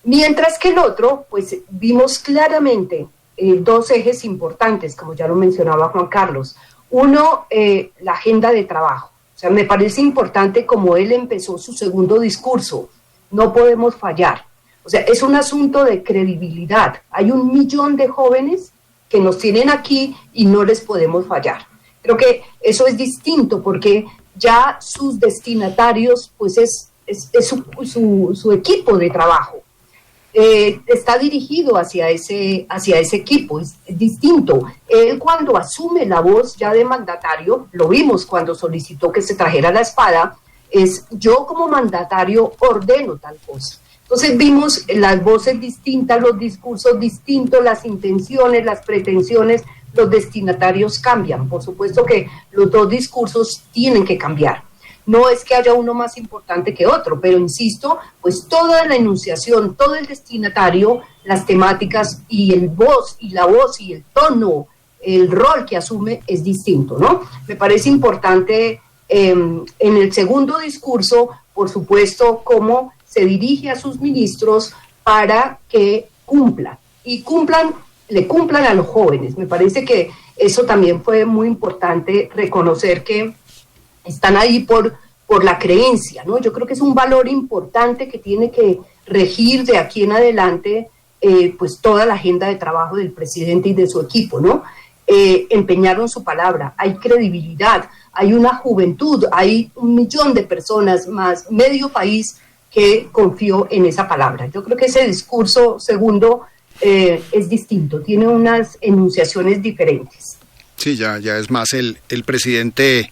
Mientras que el otro, pues vimos claramente dos ejes importantes, como ya lo mencionaba Juan Carlos. Uno, la agenda de trabajo. O sea, me parece importante como él empezó su segundo discurso. No podemos fallar. O sea, es un asunto de credibilidad. Hay 1 millón de jóvenes que nos tienen aquí y no les podemos fallar. Creo que eso es distinto porque ya sus destinatarios, pues es su equipo de trabajo. Está dirigido hacia ese equipo, es distinto. Él cuando asume la voz ya de mandatario, lo vimos cuando solicitó que se trajera la espada, es yo como mandatario ordeno tal cosa. Entonces vimos las voces distintas, los discursos distintos, las intenciones, las pretensiones, los destinatarios cambian. Por supuesto que los dos discursos tienen que cambiar. No es que haya uno más importante que otro, pero insisto, pues toda la enunciación, todo el destinatario, las temáticas y la voz y el tono, el rol que asume es distinto, ¿no? Me parece importante en el segundo discurso, por supuesto, cómo se dirige a sus ministros para que cumplan y le cumplan a los jóvenes. Me parece que eso también fue muy importante reconocer que están ahí por la creencia, ¿no? Yo creo que es un valor importante que tiene que regir de aquí en adelante pues toda la agenda de trabajo del presidente y de su equipo, ¿no? Empeñaron su palabra, hay credibilidad, hay una juventud, hay 1 millón de personas más, medio país que confió en esa palabra. Yo creo que ese discurso segundo es distinto, tiene unas enunciaciones diferentes. Sí, ya es más el presidente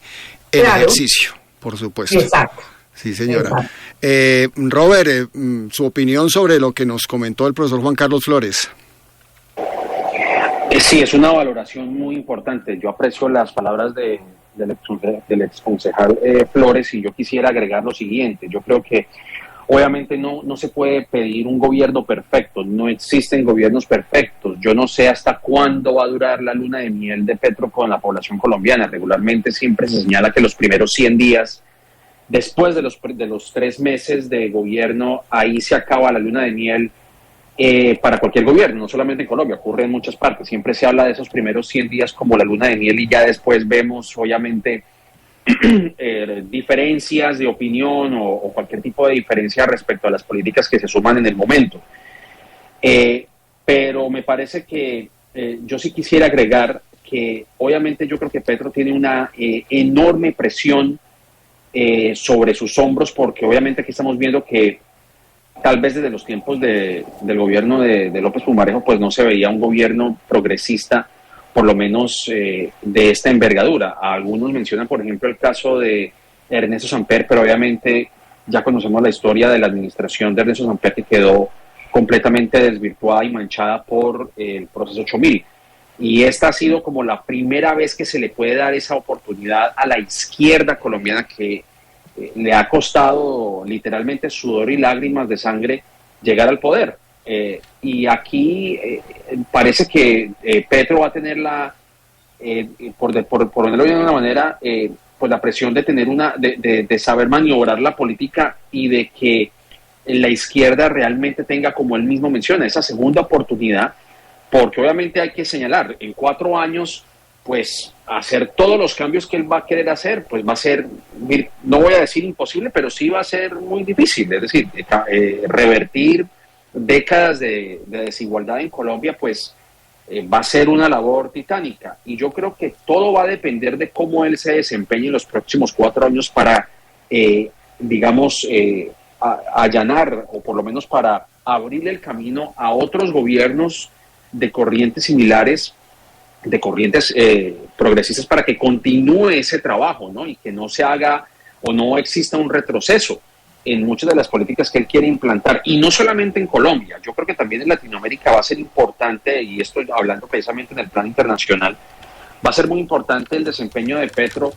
en ejercicio, por supuesto. Exacto. Sí, señora. Robert, su opinión sobre lo que nos comentó el profesor Juan Carlos Flores. Sí, es una valoración muy importante. Yo aprecio las palabras del exconcejal Flores y yo quisiera agregar lo siguiente. Yo creo que obviamente no se puede pedir un gobierno perfecto, no existen gobiernos perfectos. Yo no sé hasta cuándo va a durar la luna de miel de Petro con la población colombiana. Regularmente siempre se señala que los primeros 100 días, después de los 3 meses de gobierno, ahí se acaba la luna de miel para cualquier gobierno, no solamente en Colombia, ocurre en muchas partes. Siempre se habla de esos primeros 100 días como la luna de miel y ya después vemos, obviamente, diferencias de opinión o cualquier tipo de diferencia respecto a las políticas que se suman en el momento. Pero me parece que yo sí quisiera agregar que obviamente yo creo que Petro tiene una enorme presión sobre sus hombros, porque obviamente aquí estamos viendo que tal vez desde los tiempos del gobierno de López Pumarejo pues no se veía un gobierno progresista, por lo menos de esta envergadura. Algunos mencionan, por ejemplo, el caso de Ernesto Samper, pero obviamente ya conocemos la historia de la administración de Ernesto Samper, que quedó completamente desvirtuada y manchada por el proceso 8000. Y esta ha sido como la primera vez que se le puede dar esa oportunidad a la izquierda colombiana, que le ha costado literalmente sudor y lágrimas de sangre llegar al poder. Y aquí parece que Petro va a tener por ponerlo de una manera, pues la presión de tener de saber maniobrar la política y de que la izquierda realmente tenga, como él mismo menciona, esa segunda oportunidad, porque obviamente hay que señalar, en 4 años pues hacer todos los cambios que él va a querer hacer, pues va a ser, no voy a decir imposible, pero sí va a ser muy difícil. Es decir, revertir décadas de desigualdad en Colombia, pues va a ser una labor titánica. Y yo creo que todo va a depender de cómo él se desempeñe en los próximos 4 años para, allanar, o por lo menos para abrirle el camino a otros gobiernos de corrientes similares, de corrientes progresistas, para que continúe ese trabajo, ¿no? Y que no se haga o no exista un retroceso en muchas de las políticas que él quiere implantar. Y no solamente en Colombia, yo creo que también en Latinoamérica va a ser importante, y estoy hablando precisamente en el plano internacional, va a ser muy importante el desempeño de Petro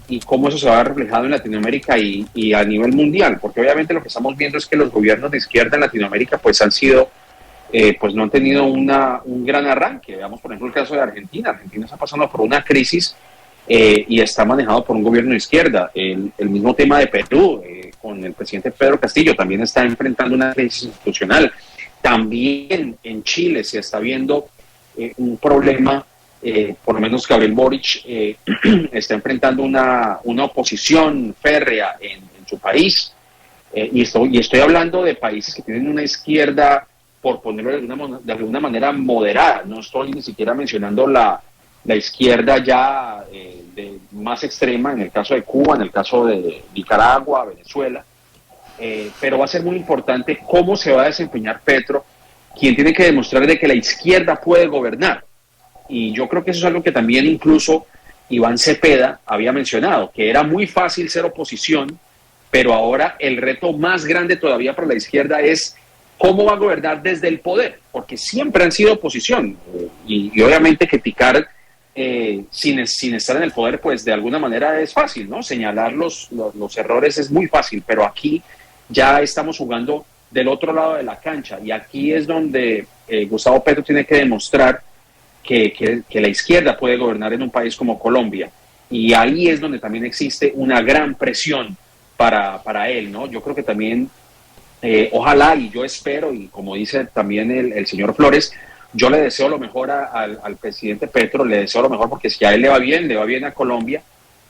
y cómo eso se va a ver reflejado en Latinoamérica y a nivel mundial, porque obviamente lo que estamos viendo es que los gobiernos de izquierda en Latinoamérica pues han sido, pues no han tenido un gran arranque. Veamos por ejemplo el caso de Argentina. Argentina está pasando por una crisis y está manejado por un gobierno de izquierda. El mismo tema de Perú, con el presidente Pedro Castillo, también está enfrentando una crisis institucional. También en Chile se está viendo un problema. Por lo menos Gabriel Boric está enfrentando una oposición férrea en su país, y estoy hablando de países que tienen una izquierda, por ponerlo de alguna manera, moderada. No estoy ni siquiera mencionando la izquierda ya más extrema, en el caso de Cuba, en el caso de Nicaragua, Venezuela, pero va a ser muy importante cómo se va a desempeñar Petro, quien tiene que demostrar de que la izquierda puede gobernar. Y yo creo que eso es algo que también incluso Iván Cepeda había mencionado, que era muy fácil ser oposición, pero ahora el reto más grande todavía para la izquierda es cómo va a gobernar desde el poder, porque siempre han sido oposición, y obviamente criticar sin estar en el poder, pues de alguna manera es fácil, ¿no? Señalar los errores es muy fácil, pero aquí ya estamos jugando del otro lado de la cancha, y aquí es donde Gustavo Petro tiene que demostrar que la izquierda puede gobernar en un país como Colombia, y ahí es donde también existe una gran presión para él, ¿no? Yo creo que también, ojalá, y yo espero, y como dice también el señor Flores, yo le deseo lo mejor al presidente Petro, le deseo lo mejor, porque si a él le va bien a Colombia,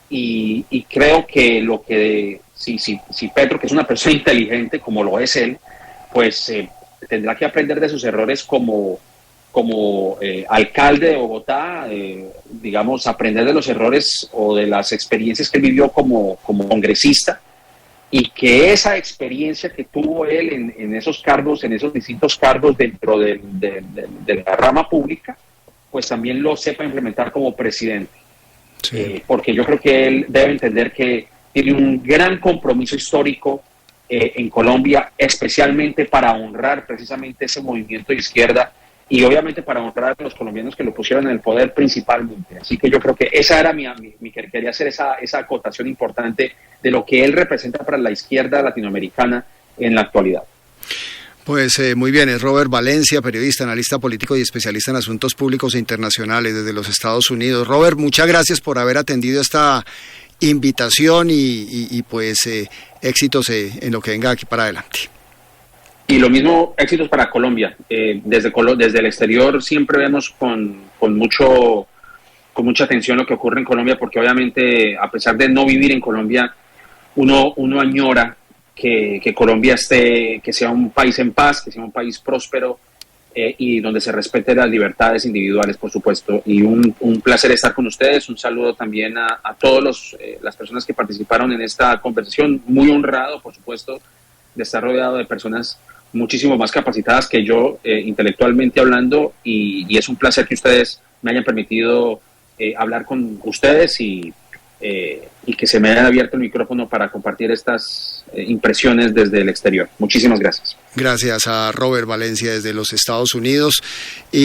y creo que si Petro, que es una persona inteligente como lo es él, pues tendrá que aprender de sus errores como alcalde de Bogotá, digamos, aprender de los errores o de las experiencias que él vivió como congresista, y que esa experiencia que tuvo él en esos cargos, en esos distintos cargos dentro de la rama pública, pues también lo sepa implementar como presidente. Sí. Porque yo creo que él debe entender que tiene un gran compromiso histórico en Colombia, especialmente para honrar precisamente ese movimiento de izquierda, y obviamente para honrar a los colombianos que lo pusieron en el poder principalmente. Así que yo creo que esa era quería hacer esa acotación importante de lo que él representa para la izquierda latinoamericana en la actualidad. Pues muy bien, es Robert Valencia, periodista, analista político y especialista en asuntos públicos e internacionales desde los Estados Unidos. Robert, muchas gracias por haber atendido esta invitación y pues éxitos en lo que venga aquí para adelante. Y lo mismo, éxitos para Colombia. Desde el exterior siempre vemos con mucha atención lo que ocurre en Colombia, porque obviamente, a pesar de no vivir en Colombia, uno añora que Colombia que sea un país en paz, que sea un país próspero, y donde se respeten las libertades individuales, por supuesto. Y un placer estar con ustedes. Un saludo también a todas las personas que participaron en esta conversación. Muy honrado, por supuesto, de estar rodeado de personas muchísimo más capacitadas que yo, intelectualmente hablando, y es un placer que ustedes me hayan permitido hablar con ustedes y que se me haya abierto el micrófono para compartir estas impresiones desde el exterior. Muchísimas gracias. Gracias a Robert Valencia desde los Estados Unidos.